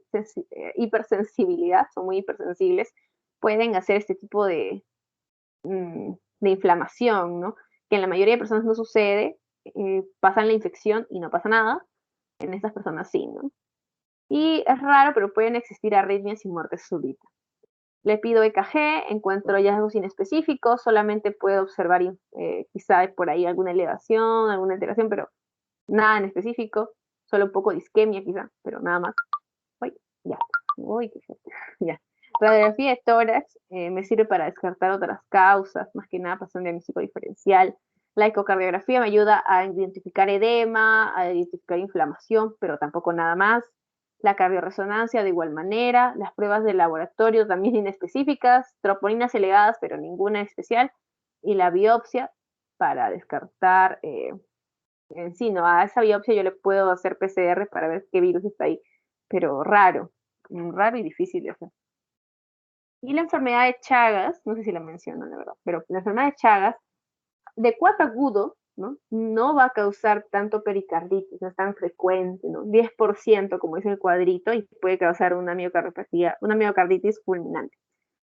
hipersensibilidad, son muy hipersensibles, pueden hacer este tipo de inflamación, ¿no? Que en la mayoría de personas no sucede, pasan la infección y no pasa nada, en estas personas sí, ¿no? Y es raro, pero pueden existir arritmias y muertes súbitas. Le pido EKG, encuentro hallazgos inespecíficos, solamente puedo observar quizá por ahí alguna elevación, alguna alteración, pero nada en específico, solo un poco de isquemia quizá, pero nada más. Uy, ya, uy, qué fuerte. Ya. Radiografía de tórax me sirve para descartar otras causas, más que nada pasión diagnóstico diferencial. La ecocardiografía me ayuda a identificar edema, a identificar inflamación, pero tampoco nada más. La cardioresonancia de igual manera, las pruebas de laboratorio también inespecíficas, troponinas elevadas, pero ninguna especial, y la biopsia para descartar en sí, ¿no? A esa biopsia yo le puedo hacer PCR para ver qué virus está ahí, pero raro, raro y difícil de hacer. Y la enfermedad de Chagas, no sé si la mencionan, la verdad, pero la enfermedad de Chagas, de cuadro agudo, ¿no? No va a causar tanto pericarditis, no es tan frecuente, ¿no? 10%, como dice el cuadrito, y puede causar una miocardiopatía, una miocarditis fulminante.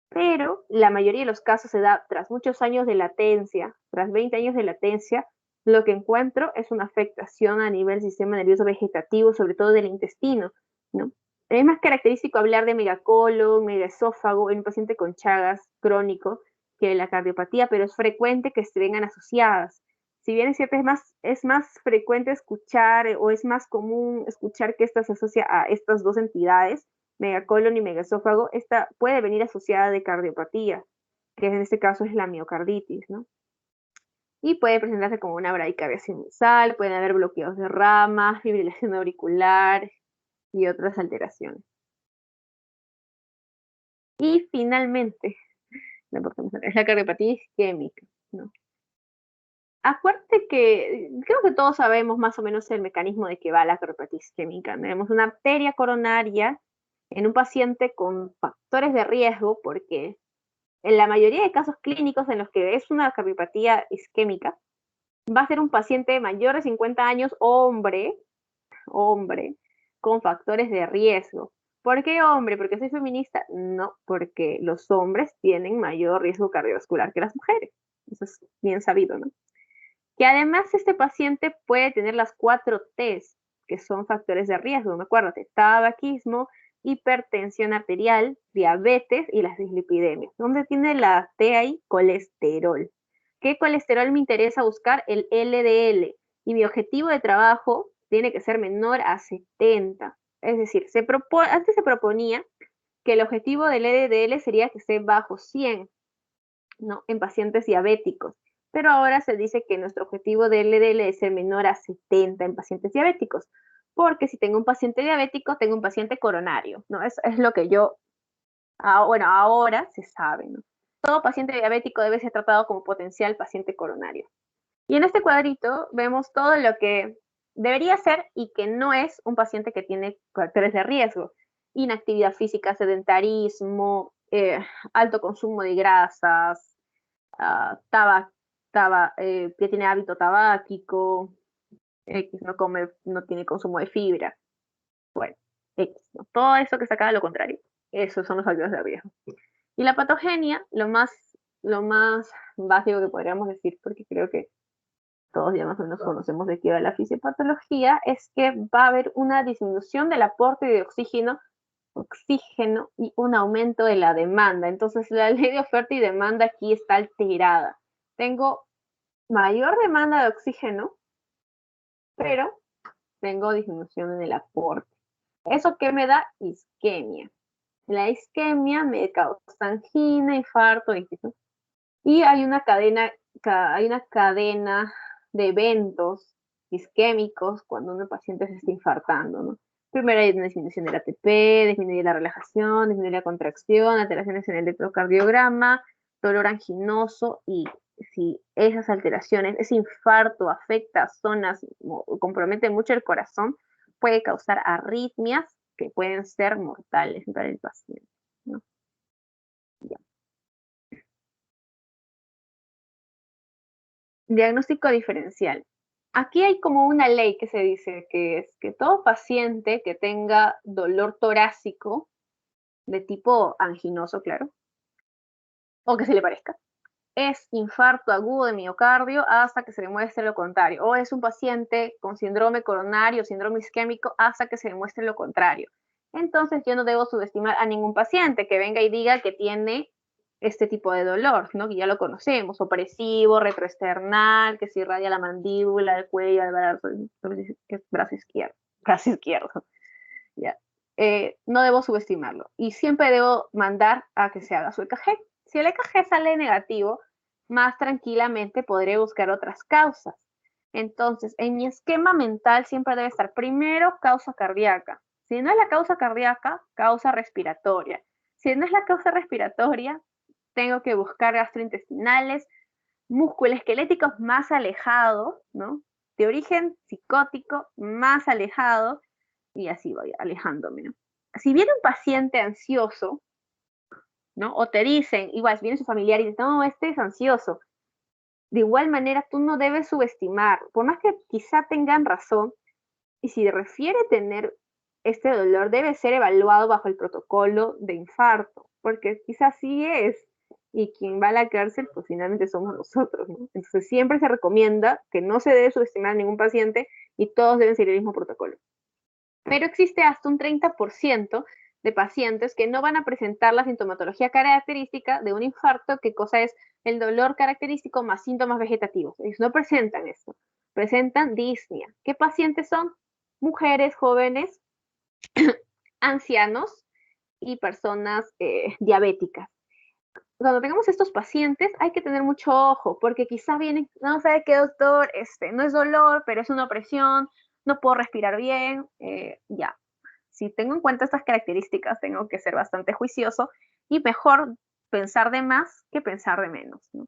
Pero la mayoría de los casos se da tras muchos años de latencia, tras 20 años de latencia, lo que encuentro es una afectación a nivel del sistema nervioso vegetativo, sobre todo del intestino, ¿no? Es más característico hablar de megacolon, megaesófago en un paciente con Chagas crónico que la cardiopatía, pero es frecuente que se vengan asociadas. Si bien es cierto, es más frecuente escuchar o es más común escuchar que esta se asocia a estas dos entidades, megacolon y megaesófago, esta puede venir asociada de cardiopatía, que en este caso es la miocarditis, ¿no? Y puede presentarse como una bradicardia sinusal, pueden haber bloqueos de ramas, fibrilación auricular y otras alteraciones. Y finalmente, la hipertensión es la cardiopatía isquémica, ¿no? Acuérdate que creo que todos sabemos más o menos el mecanismo de que va la cardiopatía isquémica. Tenemos una arteria coronaria en un paciente con factores de riesgo, porque en la mayoría de casos clínicos en los que es una cardiopatía isquémica, va a ser un paciente mayor de 50 años, hombre, con factores de riesgo. ¿Por qué hombre? ¿Porque soy feminista? No, porque los hombres tienen mayor riesgo cardiovascular que las mujeres. Eso es bien sabido, ¿no? Que además este paciente puede tener las 4 Ts, que son factores de riesgo, ¿me acuérdate? Tabaquismo, hipertensión arterial, diabetes y las dislipidemias. ¿Dónde tiene la T ahí? Colesterol. ¿Qué colesterol me interesa buscar? El LDL. Y mi objetivo de trabajo tiene que ser menor a 70. Es decir, antes se proponía que el objetivo del LDL sería que esté bajo 100, ¿no? En pacientes diabéticos. Pero ahora se dice que nuestro objetivo de LDL es ser menor a 70 en pacientes diabéticos, porque si tengo un paciente diabético, tengo un paciente coronario, ¿no? Es lo que bueno, ahora se sabe, ¿no? Todo paciente diabético debe ser tratado como potencial paciente coronario. Y en este cuadrito vemos todo lo que debería ser y que no es un paciente que tiene factores de riesgo. Inactividad física, sedentarismo, alto consumo de grasas, que tiene hábito tabáquico, X no come, no tiene consumo de fibra. Bueno, X, ¿no? Todo eso que se acaba lo contrario. Esos son los factores de riesgo. Y la patogenia, lo más básico que podríamos decir, porque creo que todos ya más o menos conocemos de qué va la fisiopatología, es que va a haber una disminución del aporte de oxígeno y un aumento de la demanda. Entonces, la ley de oferta y demanda aquí está alterada. Tengo mayor demanda de oxígeno, pero tengo disminución en el aporte. ¿Eso qué me da? Isquemia. La isquemia me causa angina, infarto, y hay una cadena de eventos isquémicos cuando un paciente se está infartando, ¿no? Primero hay una disminución del ATP, disminuye la relajación, disminuye la contracción, alteraciones en el electrocardiograma, dolor anginoso, y si esas alteraciones, ese infarto afecta zonas o compromete mucho el corazón, puede causar arritmias que pueden ser mortales para el paciente, ¿no? Ya. Diagnóstico diferencial. Aquí hay como una ley que se dice que es que todo paciente que tenga dolor torácico de tipo anginoso, claro, o que se le parezca, es infarto agudo de miocardio hasta que se demuestre lo contrario, o es un paciente con síndrome coronario, síndrome isquémico, hasta que se demuestre lo contrario. Entonces yo no debo subestimar a ningún paciente que venga y diga que tiene este tipo de dolor, ¿no? Que ya lo conocemos, opresivo, retroesternal, que se irradia la mandíbula, el cuello, el brazo izquierdo, ya. No debo subestimarlo y siempre debo mandar a que se haga su EKG. Si el EKG sale negativo, más tranquilamente podré buscar otras causas. Entonces, en mi esquema mental siempre debe estar primero causa cardíaca. Si no es la causa cardíaca, causa respiratoria. Si no es la causa respiratoria, tengo que buscar gastrointestinales, musculoesqueléticos más alejados, ¿no? De origen psicótico más alejado, y así voy alejándome, ¿no? Si viene un paciente ansioso, ¿no? O te dicen, igual, si viene su familiar y dice, no, este es ansioso, de igual manera tú no debes subestimar, por más que quizá tengan razón, y si refiere tener este dolor, debe ser evaluado bajo el protocolo de infarto, porque quizás sí es, y quien va a la cárcel, pues finalmente somos nosotros, ¿no? Entonces siempre se recomienda que no se debe subestimar a ningún paciente y todos deben seguir el mismo protocolo. Pero existe hasta un 30% de pacientes que no van a presentar la sintomatología característica de un infarto, que cosa es el dolor característico más síntomas vegetativos. Ellos no presentan esto, presentan disnea. ¿Qué pacientes son? Mujeres jóvenes, ancianos y personas diabéticas. Cuando tengamos estos pacientes hay que tener mucho ojo, porque quizás vienen, no sé qué doctor, no es dolor, pero es una opresión, no puedo respirar bien, ya. Si tengo en cuenta estas características, tengo que ser bastante juicioso y mejor pensar de más que pensar de menos, ¿no?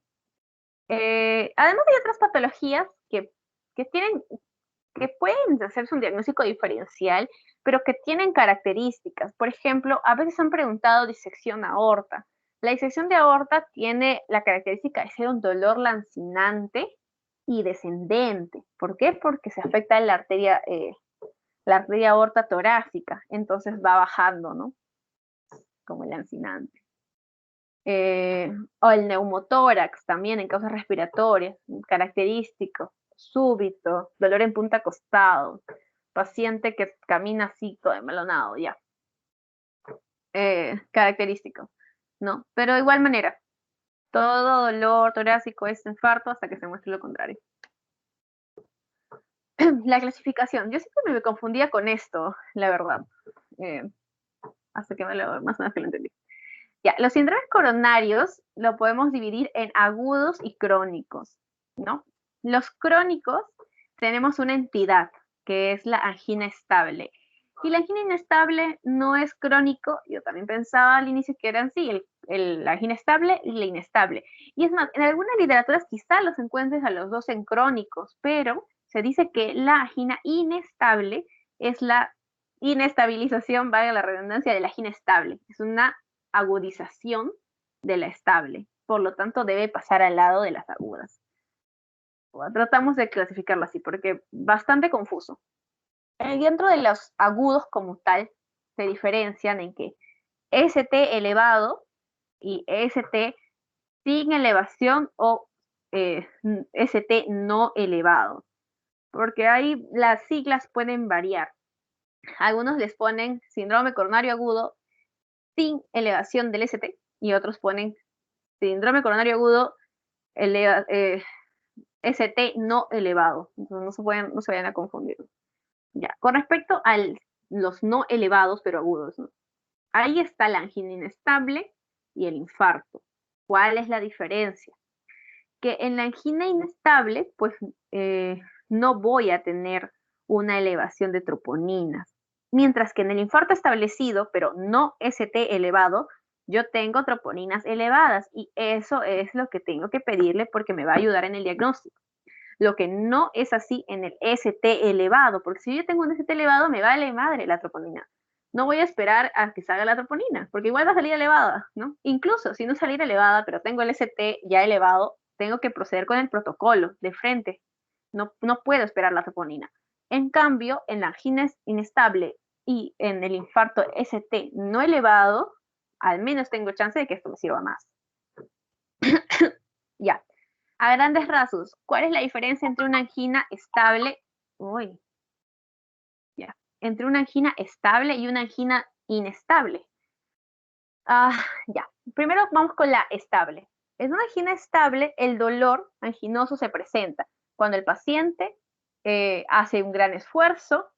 Además hay otras patologías que tienen, que pueden hacerse un diagnóstico diferencial, pero que tienen características. Por ejemplo, a veces han preguntado disección aorta. La disección de aorta tiene la característica de ser un dolor lancinante y descendente. ¿Por qué? Porque se afecta la arteria aorta torácica, entonces va bajando, ¿no? Como el lancinante. O el neumotórax también en causas respiratorias, característico, súbito, dolor en punta costado, paciente que camina así todo emelonado, ya. Característico, ¿no? Pero de igual manera, todo dolor torácico es infarto hasta que se muestre lo contrario. La clasificación, yo siempre me confundía con esto, la verdad, hasta que más o menos que lo entendí. Ya, los síndromes coronarios lo podemos dividir en agudos y crónicos, ¿no? Los crónicos tenemos una entidad, que es la angina estable. Y la angina inestable no es crónico, yo también pensaba al inicio que eran sí, la angina estable y la inestable. Y es más, en algunas literaturas quizá los encuentres a los dos en crónicos, pero se dice que la angina inestable es la inestabilización, valga la redundancia, de la angina estable. Es una agudización de la estable, por lo tanto debe pasar al lado de las agudas. Tratamos de clasificarlo así porque bastante confuso. Dentro de los agudos como tal se diferencian en que ST elevado y ST sin elevación o ST no elevado, porque ahí las siglas pueden variar. Algunos les ponen síndrome coronario agudo sin elevación del ST y otros ponen síndrome coronario agudo ST no elevado. Entonces no se vayan a confundir. Ya. Con respecto a los no elevados pero agudos, ¿no? Ahí está la angina inestable y el infarto. ¿Cuál es la diferencia? Que en la angina inestable, pues no voy a tener una elevación de troponinas. Mientras que en el infarto establecido, pero no ST elevado, yo tengo troponinas elevadas y eso es lo que tengo que pedirle porque me va a ayudar en el diagnóstico. Lo que no es así en el ST elevado, porque si yo tengo un ST elevado, me vale madre la troponina. No voy a esperar a que salga la troponina, porque igual va a salir elevada, ¿no? Incluso si no saliera elevada, pero tengo el ST ya elevado, tengo que proceder con el protocolo de frente. No puedo esperar la troponina. En cambio, en la angina inestable y en el infarto ST no elevado, al menos tengo chance de que esto me sirva más. Ya. A grandes rasgos, ¿cuál es la diferencia entre una angina estable? Uy, ya. Entre una angina estable y una angina inestable. Ya. Primero vamos con la estable. En una angina estable, el dolor anginoso se presenta cuando el paciente hace un gran esfuerzo,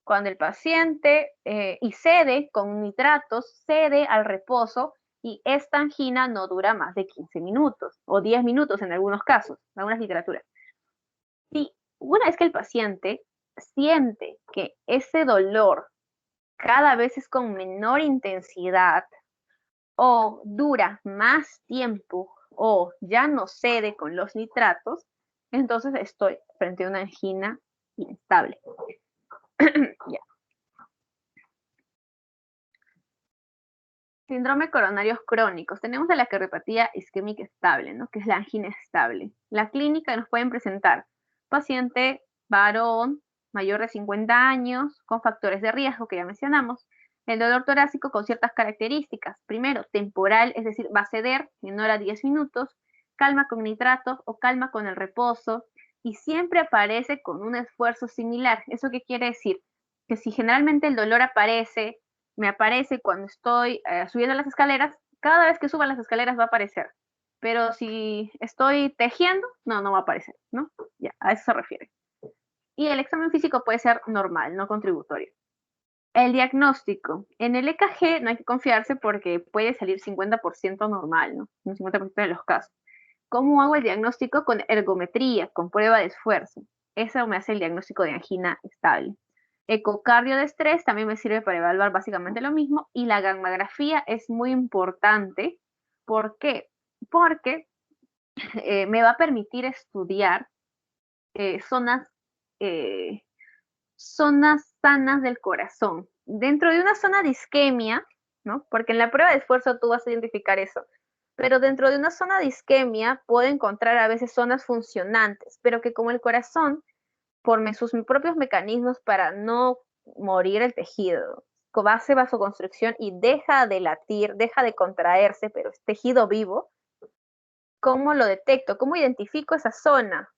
cuando el paciente y cede con nitratos, cede al reposo y esta angina no dura más de 15 minutos o 10 minutos en algunos casos, en algunas literaturas. Si una vez que el paciente siente que ese dolor cada vez es con menor intensidad o dura más tiempo o ya no cede con los nitratos, entonces estoy frente a una angina inestable. Ya. Síndrome coronarios crónicos. Tenemos a la cardiopatía isquémica estable, ¿no? Que es la angina estable. La clínica nos pueden presentar paciente varón mayor de 50 años con factores de riesgo que ya mencionamos. El dolor torácico con ciertas características. Primero, temporal, es decir, va a ceder menor a 10 minutos, calma con nitratos o calma con el reposo y siempre aparece con un esfuerzo similar. ¿Eso qué quiere decir? Que si generalmente el dolor me aparece cuando estoy subiendo las escaleras, cada vez que suba las escaleras va a aparecer. Pero si estoy tejiendo, no va a aparecer, ¿no? Ya, a eso se refiere. Y el examen físico puede ser normal, no contributorio. El diagnóstico. En el EKG no hay que confiarse porque puede salir 50% normal, ¿no? Un 50% de los casos. ¿Cómo hago el diagnóstico? Con ergometría, con prueba de esfuerzo. Eso me hace el diagnóstico de angina estable. Ecocardio de estrés también me sirve para evaluar básicamente lo mismo y la gammagrafía es muy importante ¿Por qué? Porque me va a permitir estudiar zonas, eh, zonas sanas del corazón. Dentro de una zona de isquemia, ¿no? Porque en la prueba de esfuerzo tú vas a identificar eso. Pero dentro de una zona de isquemia puedo encontrar a veces zonas funcionantes, pero que como el corazón, por sus propios mecanismos para no morir el tejido, hace vasoconstricción y deja de latir, deja de contraerse, pero es tejido vivo. ¿Cómo lo detecto? ¿Cómo identifico esa zona?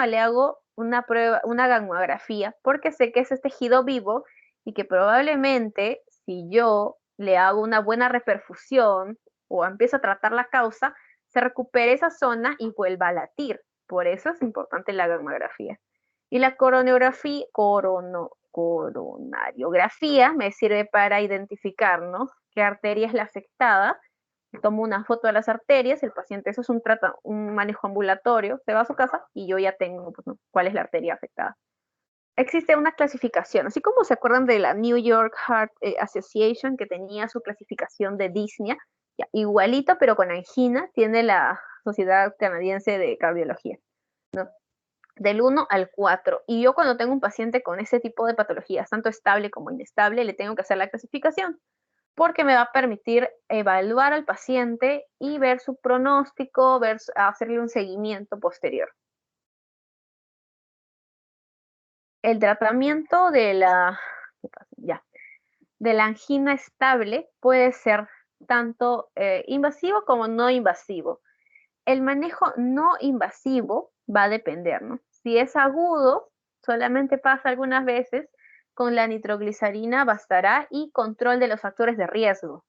Le hago una prueba, una gamografía, porque sé que ese es tejido vivo y que probablemente si yo le hago una buena reperfusión o empiezo a tratar la causa, se recupere esa zona y vuelva a latir. Por eso es importante la gamografía. Y la coronariografía me sirve para identificar, ¿no? Qué arteria es la afectada. Tomo una foto de las arterias, el paciente, eso es un manejo ambulatorio, se va a su casa y yo ya tengo pues, ¿no? cuál es la arteria afectada. Existe una clasificación, así como se acuerdan de la New York Heart Association, que tenía su clasificación de disnea, ya, igualito, pero con angina, tiene la Sociedad Canadiense de Cardiología, ¿no? Del 1 al 4. Y yo cuando tengo un paciente con ese tipo de patologías, tanto estable como inestable, le tengo que hacer la clasificación porque me va a permitir evaluar al paciente y ver su pronóstico, hacerle un seguimiento posterior. El tratamiento de la angina estable puede ser tanto invasivo como no invasivo. El manejo no invasivo va a depender, ¿no? Si es agudo, solamente pasa algunas veces, con la nitroglicerina bastará y control de los factores de riesgo.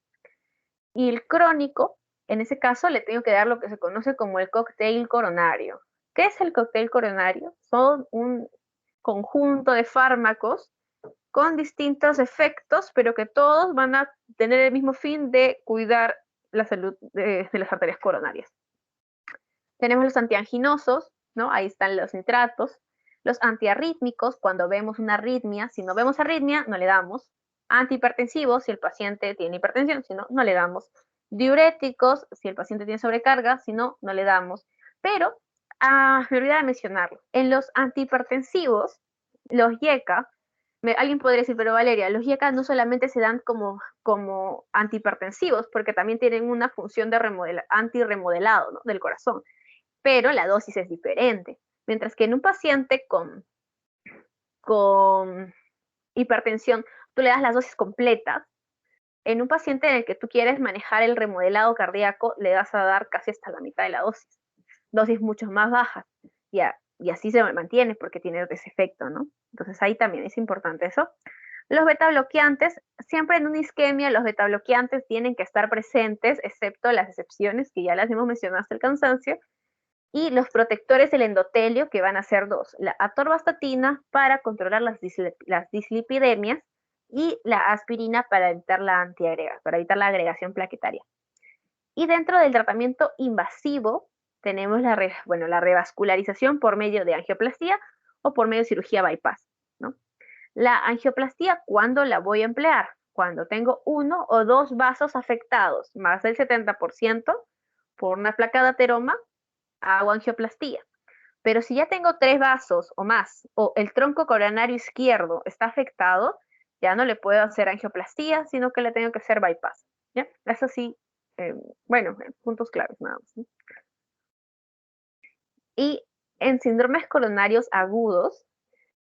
Y el crónico, en ese caso, le tengo que dar lo que se conoce como el cóctel coronario. ¿Qué es el cóctel coronario? Son un conjunto de fármacos con distintos efectos, pero que todos van a tener el mismo fin de cuidar la salud de las arterias coronarias. Tenemos los antianginosos, ¿no? Ahí están los nitratos. Los antiarrítmicos, cuando vemos una arritmia, si no vemos arritmia, no le damos. Antihipertensivos, si el paciente tiene hipertensión, si no, no le damos. Diuréticos, si el paciente tiene sobrecarga, si no, no le damos. Pero, me olvidé de mencionarlo, en los antihipertensivos, los YECA, alguien podría decir, pero Valeria, los YECA no solamente se dan como antihipertensivos, porque también tienen una función de antirremodelado, ¿no? del corazón, pero la dosis es diferente. Mientras que en un paciente con hipertensión, tú le das las dosis completas. En un paciente en el que tú quieres manejar el remodelado cardíaco, le vas a dar casi hasta la mitad de la dosis mucho más bajas. Y así se mantiene porque tiene ese efecto, ¿no? Entonces ahí también es importante eso. Los beta bloqueantes, siempre en una isquemia, los beta bloqueantes tienen que estar presentes, excepto las excepciones que ya las hemos mencionado hasta el cansancio, y los protectores del endotelio, que van a ser dos, la atorvastatina para controlar las dislipidemias y la aspirina para evitar para evitar la agregación plaquetaria. Y dentro del tratamiento invasivo tenemos la revascularización por medio de angioplastía o por medio de cirugía bypass, ¿no? La angioplastía, ¿cuándo la voy a emplear? Cuando tengo uno o dos vasos afectados, más del 70% por una placa de ateroma, hago angioplastía. Pero si ya tengo 3 vasos o más, o el tronco coronario izquierdo está afectado, ya no le puedo hacer angioplastía, sino que le tengo que hacer bypass. ¿Ya? Eso sí, puntos claves nada más, ¿no? Y en síndromes coronarios agudos,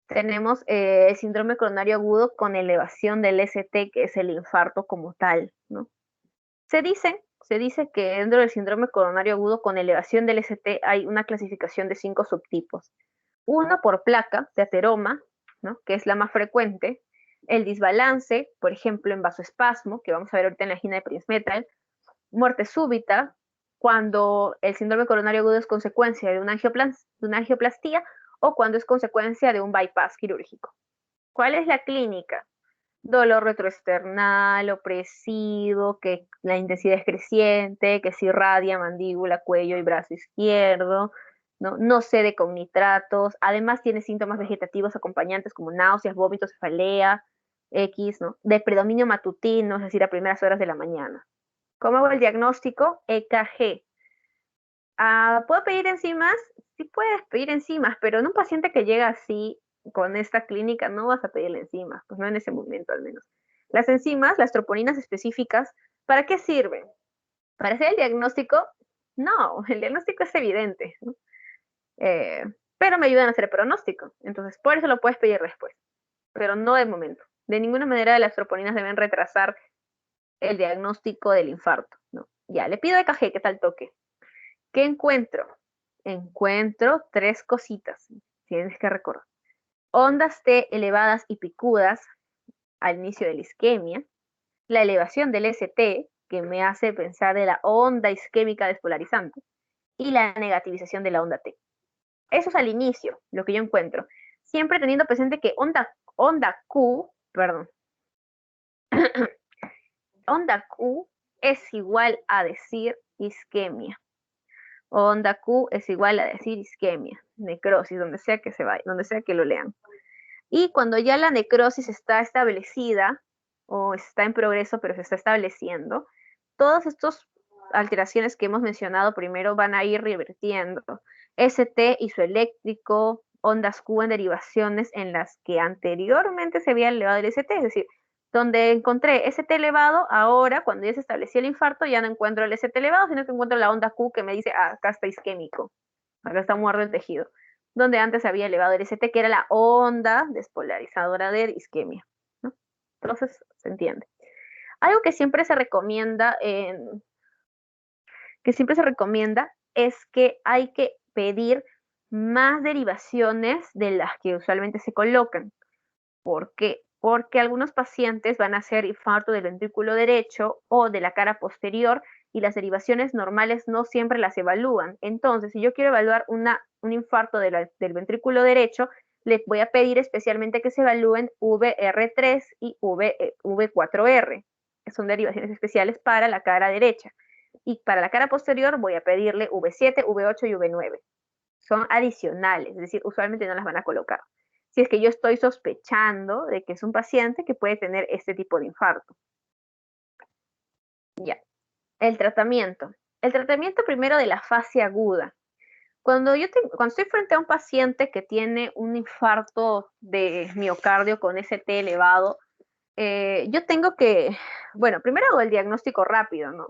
tenemos el síndrome coronario agudo con elevación del ST, que es el infarto como tal, ¿no? Se dice que dentro del síndrome coronario agudo con elevación del ST hay una clasificación de 5 subtipos. Uno por placa de ateroma, ¿no? que es la más frecuente. El desbalance, por ejemplo, en vasoespasmo, que vamos a ver ahorita en la angina de Prinzmetal. Muerte súbita, cuando el síndrome coronario agudo es consecuencia de una angioplastía o cuando es consecuencia de un bypass quirúrgico. ¿Cuál es la clínica? Dolor retroesternal, opresivo, que la intensidad es creciente, que se irradia mandíbula, cuello y brazo izquierdo, no cede con nitratos, además tiene síntomas vegetativos acompañantes como náuseas, vómitos, cefalea, X, ¿no? De predominio matutino, es decir, a primeras horas de la mañana. ¿Cómo hago el diagnóstico? EKG. ¿Puedo pedir enzimas? Sí puedes pedir enzimas, pero en un paciente que llega así, con esta clínica, no vas a pedirle enzimas, pues no en ese momento al menos. Las enzimas, las troponinas específicas, ¿para qué sirven? ¿Para hacer el diagnóstico? No, el diagnóstico es evidente, ¿no? Eh, pero me ayudan a hacer el pronóstico. Entonces, por eso lo puedes pedir después, pero no de momento. De ninguna manera las troponinas deben retrasar el diagnóstico del infarto, ¿no? Ya, le pido EKG, ¿qué tal toque? ¿Qué encuentro? Encuentro tres cositas, tienes que recordar. Ondas T elevadas y picudas al inicio de la isquemia, la elevación del ST, que me hace pensar de la onda isquémica despolarizante, y la negativización de la onda T. Eso es al inicio, lo que yo encuentro. Siempre teniendo presente que onda Q, perdón, onda Q es igual a decir isquemia. Onda Q es igual a decir isquemia, necrosis, donde sea que se vaya, donde sea que lo lean. Y cuando ya la necrosis está establecida o está en progreso, pero se está estableciendo, todas estas alteraciones que hemos mencionado primero van a ir revirtiendo. ST isoeléctrico, ondas Q en derivaciones en las que anteriormente se había elevado el ST, es decir, donde encontré ST elevado, ahora cuando ya se estableció el infarto ya no encuentro el ST elevado, sino que encuentro la onda Q que me dice, acá está isquémico, acá está muerto el tejido, donde antes había elevado el ST, que era la onda despolarizadora de isquemia, ¿no? Entonces, se entiende. Algo que siempre se recomienda es que hay que pedir más derivaciones de las que usualmente se colocan. ¿Por qué? Porque algunos pacientes van a hacer infarto del ventrículo derecho o de la cara posterior y las derivaciones normales no siempre las evalúan. Entonces, si yo quiero evaluar un infarto del ventrículo derecho, les voy a pedir especialmente que se evalúen VR3 y V4R, que son derivaciones especiales para la cara derecha. Y para la cara posterior voy a pedirle V7, V8 y V9. Son adicionales, es decir, usualmente no las van a colocar. Si es que yo estoy sospechando de que es un paciente que puede tener este tipo de infarto. Ya. El tratamiento. El tratamiento primero de la fase aguda. Cuando estoy frente a un paciente que tiene un infarto de miocardio con ST elevado, yo tengo que, bueno, primero hago el diagnóstico rápido, ¿no?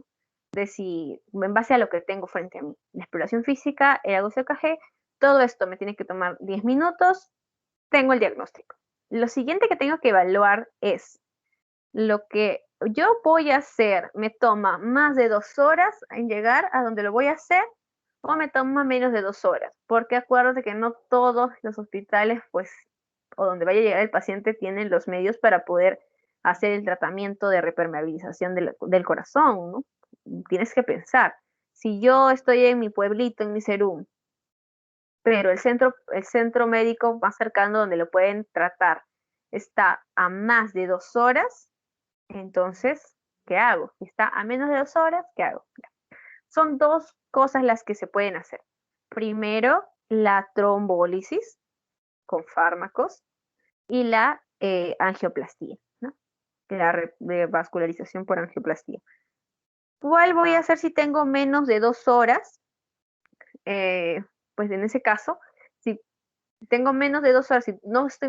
De si, en base a lo que tengo frente a mí, la exploración física, el hago CKG, todo esto me tiene que tomar 10 minutos, tengo el diagnóstico. Lo siguiente que tengo que evaluar es lo que yo voy a hacer, ¿me toma más de 2 horas en llegar a donde lo voy a hacer o me toma menos de 2 horas? Porque acuérdate que no todos los hospitales, pues, o donde vaya a llegar el paciente, tienen los medios para poder hacer el tratamiento de repermeabilización del corazón, ¿no? Tienes que pensar, si yo estoy en mi pueblito, en mi Serum, pero el centro médico más cercano donde lo pueden tratar está a más de 2 horas, entonces, ¿qué hago? Si está a menos de 2 horas, ¿qué hago? Son dos cosas las que se pueden hacer. Primero, la trombólisis con fármacos y la angioplastía, ¿no? La vascularización por angioplastía. ¿Cuál voy a hacer si tengo menos de 2 horas? Pues en ese caso, si tengo menos de 2 horas, si no estoy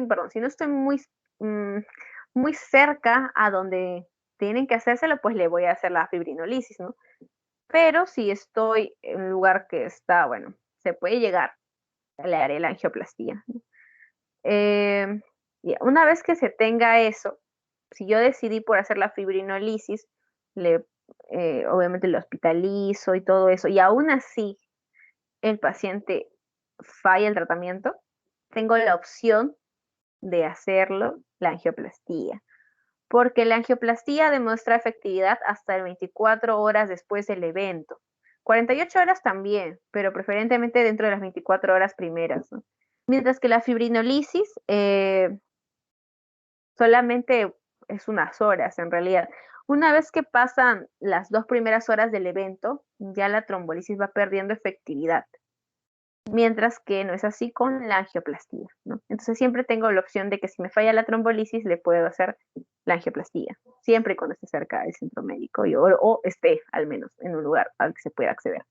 mm, muy cerca a donde tienen que hacérselo, pues le voy a hacer la fibrinolisis, ¿no? Pero si estoy en un lugar que está, bueno, se puede llegar, le haré la angioplastía, ¿no? Y una vez que se tenga eso, si yo decidí por hacer la fibrinolisis, obviamente lo hospitalizo y todo eso, y aún así el paciente falla el tratamiento, tengo la opción de hacerlo la angioplastía, porque la angioplastía demuestra efectividad hasta 24 horas después del evento. 48 horas también, pero preferentemente dentro de las 24 horas primeras, ¿no? Mientras que la fibrinolisis solamente es unas horas en realidad. Una vez que pasan las 2 primeras horas del evento, ya la trombolisis va perdiendo efectividad. mientras que no es así con la angioplastía, ¿no? Entonces siempre tengo la opción de que si me falla la trombolisis le puedo hacer la angioplastía, siempre y cuando esté cerca del centro médico o esté al menos en un lugar al que se pueda acceder.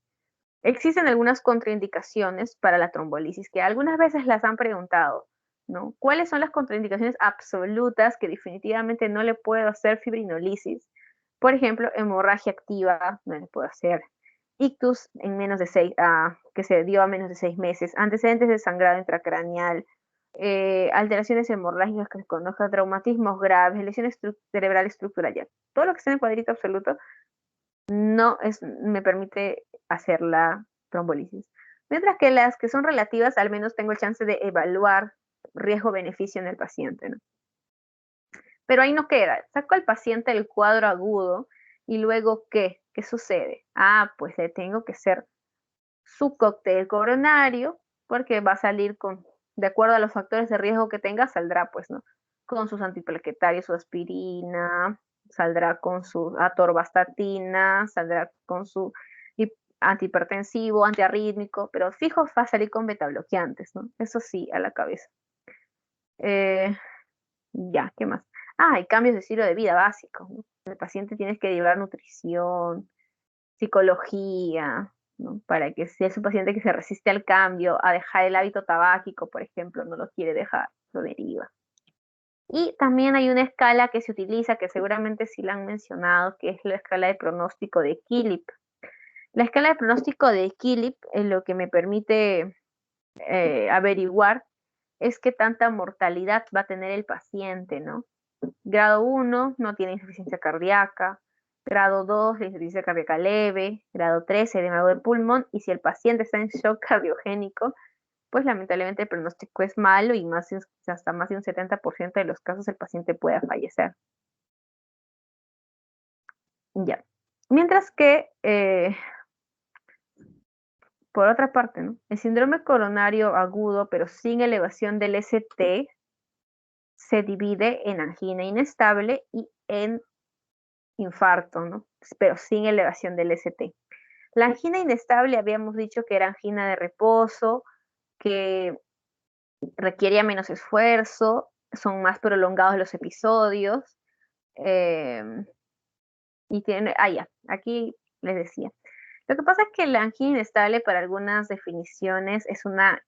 Existen algunas contraindicaciones para la trombolisis que algunas veces las han preguntado, ¿no? ¿Cuáles son las contraindicaciones absolutas que definitivamente no le puedo hacer fibrinolisis? Por ejemplo, hemorragia activa, no le puedo hacer. Ictus en que se dio a menos de 6 meses, antecedentes de sangrado intracraneal, alteraciones hemorrágicas que se conozcan, traumatismos graves, lesiones cerebral estructural, ya. Todo lo que está en el cuadrito absoluto me permite hacer la trombolisis. Mientras que las que son relativas, al menos tengo el chance de evaluar riesgo-beneficio en el paciente, ¿no? Pero ahí no queda. Saco al paciente el cuadro agudo y luego, ¿qué? ¿Qué sucede? Pues le tengo que hacer su cóctel coronario porque va a salir de acuerdo a los factores de riesgo que tenga, saldrá, pues, ¿no? Con sus antiplaquetarios, su aspirina, saldrá con su atorvastatina, saldrá con su antihipertensivo, antiarrítmico, pero fijo va a salir con betabloqueantes, ¿no? Eso sí, a la cabeza. Ya, ¿qué más? Hay cambios de estilo de vida básicos, ¿no? El paciente tiene que llevar nutrición, psicología, ¿no? Para que si es un paciente que se resiste al cambio, a dejar el hábito tabáquico, por ejemplo, no lo quiere dejar, lo deriva. Y también hay una escala que se utiliza, que seguramente sí la han mencionado, que es la escala de pronóstico de Killip. La escala de pronóstico de Killip es lo que me permite averiguar es qué tanta mortalidad va a tener el paciente, ¿no? Grado 1 no tiene insuficiencia cardíaca, grado 2 la insuficiencia cardíaca leve, grado 3 edema del pulmón, y si el paciente está en shock cardiogénico, pues lamentablemente el pronóstico es malo y hasta más de un 70% de los casos el paciente pueda fallecer. Ya. Mientras que, por otra parte, ¿no? El síndrome coronario agudo, pero sin elevación del ST, se divide en angina inestable y en infarto, ¿no? Pero sin elevación del ST. La angina inestable habíamos dicho que era angina de reposo, que requería menos esfuerzo, son más prolongados los episodios, y tiene, ya, aquí les decía. Lo que pasa es que la angina inestable para algunas definiciones es una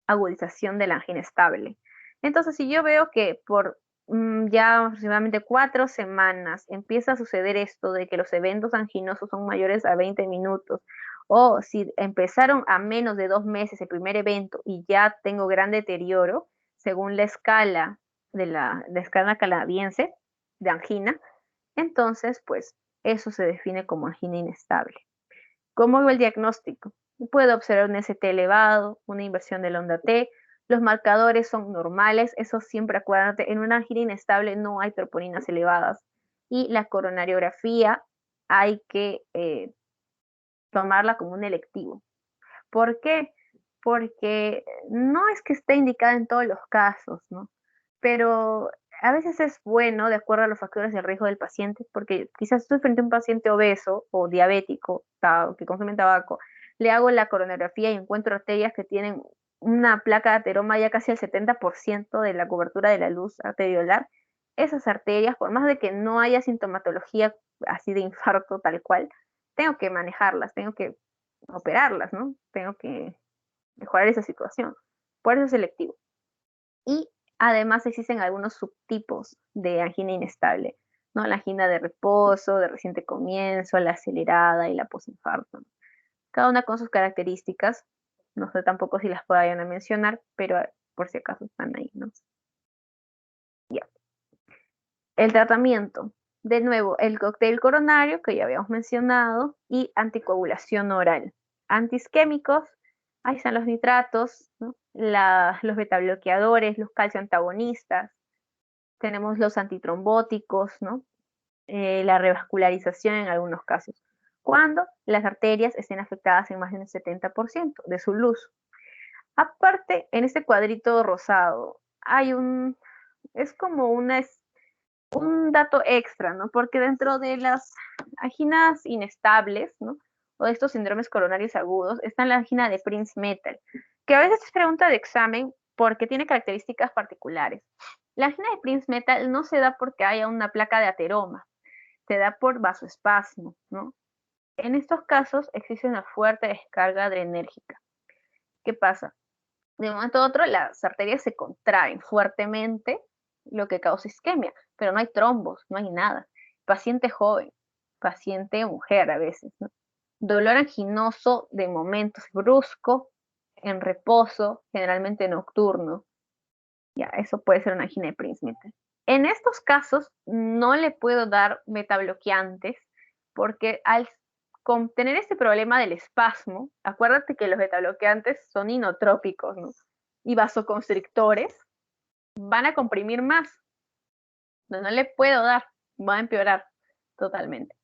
agudización de la angina estable. Entonces, si yo veo que por ya aproximadamente 4 semanas empieza a suceder esto de que los eventos anginosos son mayores a 20 minutos, o si empezaron a menos de 2 meses el primer evento y ya tengo gran deterioro, según la escala la escala canadiense de angina, entonces, pues, eso se define como angina inestable. ¿Cómo hago el diagnóstico? Puedo observar un ST elevado, una inversión de la onda T, los marcadores son normales, eso siempre acuérdate, en una angina inestable no hay troponinas elevadas, y la coronariografía hay que tomarla como un electivo. ¿Por qué? Porque no es que esté indicada en todos los casos, ¿no? Pero a veces es bueno, de acuerdo a los factores de riesgo del paciente, porque quizás estoy frente a un paciente obeso o diabético que consume tabaco, le hago la coronariografía y encuentro arterias que tienen una placa de ateroma ya casi al 70% de la cobertura de la luz arteriolar. Esas arterias, por más de que no haya sintomatología así de infarto tal cual, tengo que manejarlas, tengo que operarlas, ¿no? Tengo que mejorar esa situación. Por eso es selectivo. Y además existen algunos subtipos de angina inestable, ¿no? La angina de reposo, de reciente comienzo, la acelerada y la posinfarto. Cada una con sus características. No sé tampoco si las puedan a mencionar, pero por si acaso están ahí, ¿no? Ya. El tratamiento. De nuevo, el cóctel coronario que ya habíamos mencionado y anticoagulación oral. Antiisquémicos, ahí están los nitratos, ¿no? Los betabloqueadores, los calcio antagonistas, tenemos los antitrombóticos, ¿no? La revascularización en algunos casos, cuando las arterias estén afectadas en más de un 70% de su luz. Aparte, en este cuadrito rosado es como un dato extra, ¿no? Porque dentro de las anginas inestables, ¿no? o de estos síndromes coronarios agudos está la angina de Prinzmetal, que a veces es pregunta de examen porque tiene características particulares. La angina de Prinzmetal no se da porque haya una placa de ateroma, se da por vasoespasmo, ¿no? En estos casos existe una fuerte descarga adrenérgica. ¿Qué pasa? De un momento a otro las arterias se contraen fuertemente, lo que causa isquemia, pero no hay trombos, no hay nada. Paciente joven, paciente mujer a veces, ¿no? Dolor anginoso de momentos brusco, en reposo, generalmente nocturno. Ya, eso puede ser una angina de Prinzmetal. En estos casos no le puedo dar metabloqueantes porque al tener este problema del espasmo, acuérdate que los metabloqueantes son inotrópicos, ¿no? Y vasoconstrictores, van a comprimir más. No le puedo dar, va a empeorar totalmente.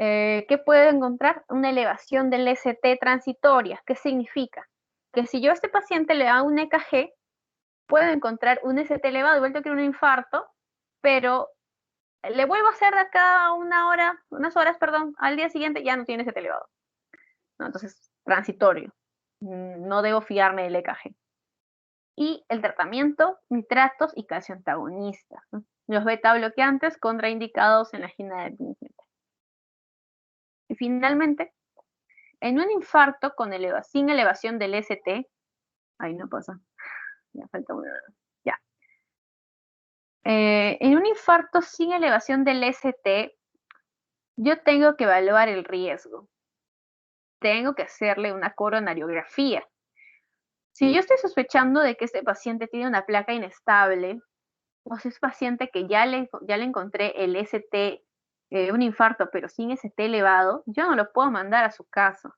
¿Qué puedo encontrar? Una elevación del ST transitoria. ¿Qué significa? Que si yo a este paciente le hago un EKG, puedo encontrar un ST elevado, igual que un infarto, pero le vuelvo a hacer de acá unas horas, al día siguiente ya no tiene ST elevado, ¿no? Entonces, transitorio. No debo fiarme del EKG. Y el tratamiento, nitratos y calcio antagonistas, ¿no? Los beta bloqueantes contraindicados en la angina de Prinzmetal. Y finalmente, en un infarto sin elevación del ST, ahí no pasa, ya falta una, ya. En un infarto sin elevación del ST, yo tengo que evaluar el riesgo. Tengo que hacerle una coronariografía. Si yo estoy sospechando de que este paciente tiene una placa inestable, o si es paciente que ya le encontré el ST, un infarto, pero sin ST elevado, yo no lo puedo mandar a su casa.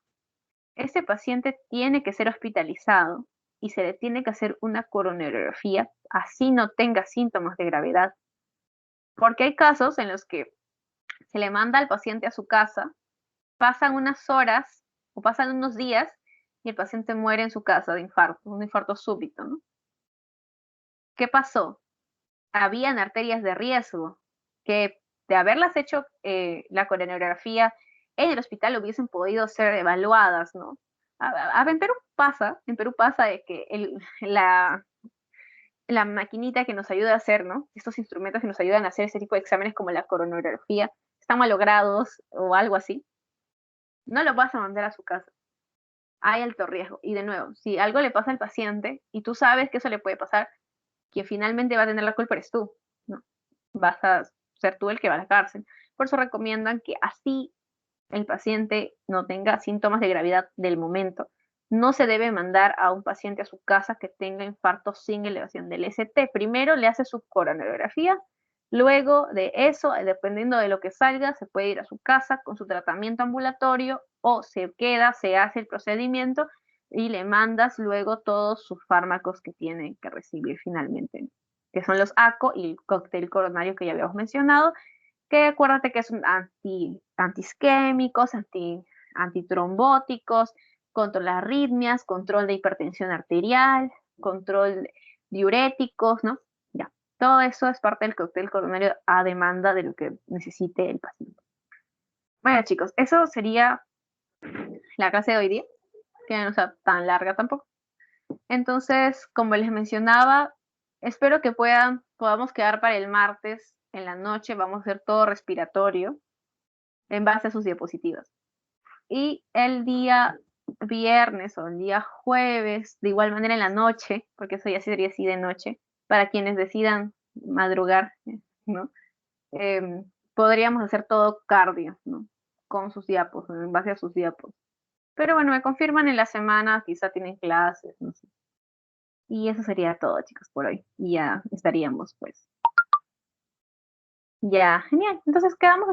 Este paciente tiene que ser hospitalizado y se le tiene que hacer una coronariografía, así no tenga síntomas de gravedad. Porque hay casos en los que se le manda al paciente a su casa, pasan unas horas o pasan unos días y el paciente muere en su casa de infarto, un infarto súbito, ¿no? ¿Qué pasó? Habían arterias de riesgo que de haberlas hecho la coronariografía en el hospital hubiesen podido ser evaluadas, ¿no? En Perú pasa de que la maquinita que nos ayuda a hacer, ¿no? Estos instrumentos que nos ayudan a hacer ese tipo de exámenes como la coronariografía, están malogrados o algo así, no lo vas a mandar a su casa. Hay alto riesgo. Y de nuevo, si algo le pasa al paciente y tú sabes que eso le puede pasar, quien finalmente va a tener la culpa eres tú, ¿no? Vas a ser tú el que va a la cárcel. Por eso recomiendan que así el paciente no tenga síntomas de gravedad del momento. No se debe mandar a un paciente a su casa que tenga infarto sin elevación del ST. Primero le hace su coronariografía, luego de eso, dependiendo de lo que salga, se puede ir a su casa con su tratamiento ambulatorio o se queda, se hace el procedimiento y le mandas luego todos sus fármacos que tiene que recibir finalmente, que son los ACO y el cóctel coronario que ya habíamos mencionado, que acuérdate que son antiisquémicos, antitrombóticos, control de arritmias, control de hipertensión arterial, control diuréticos, ¿no? Ya, todo eso es parte del cóctel coronario a demanda de lo que necesite el paciente. Bueno, chicos, eso sería la clase de hoy día, que no sea tan larga tampoco. Entonces, como les mencionaba, espero que podamos quedar para el martes en la noche. Vamos a hacer todo respiratorio en base a sus diapositivas. Y el día viernes o el día jueves, de igual manera en la noche, porque eso ya sería así de noche, para quienes decidan madrugar, ¿no? Podríamos hacer todo cardio, ¿no? Con sus diapos, en base a sus diapos. Pero bueno, me confirman en la semana, quizá tienen clases, no sé. Y eso sería todo, chicos, por hoy. Y ya estaríamos, pues. Ya, genial. Entonces quedamos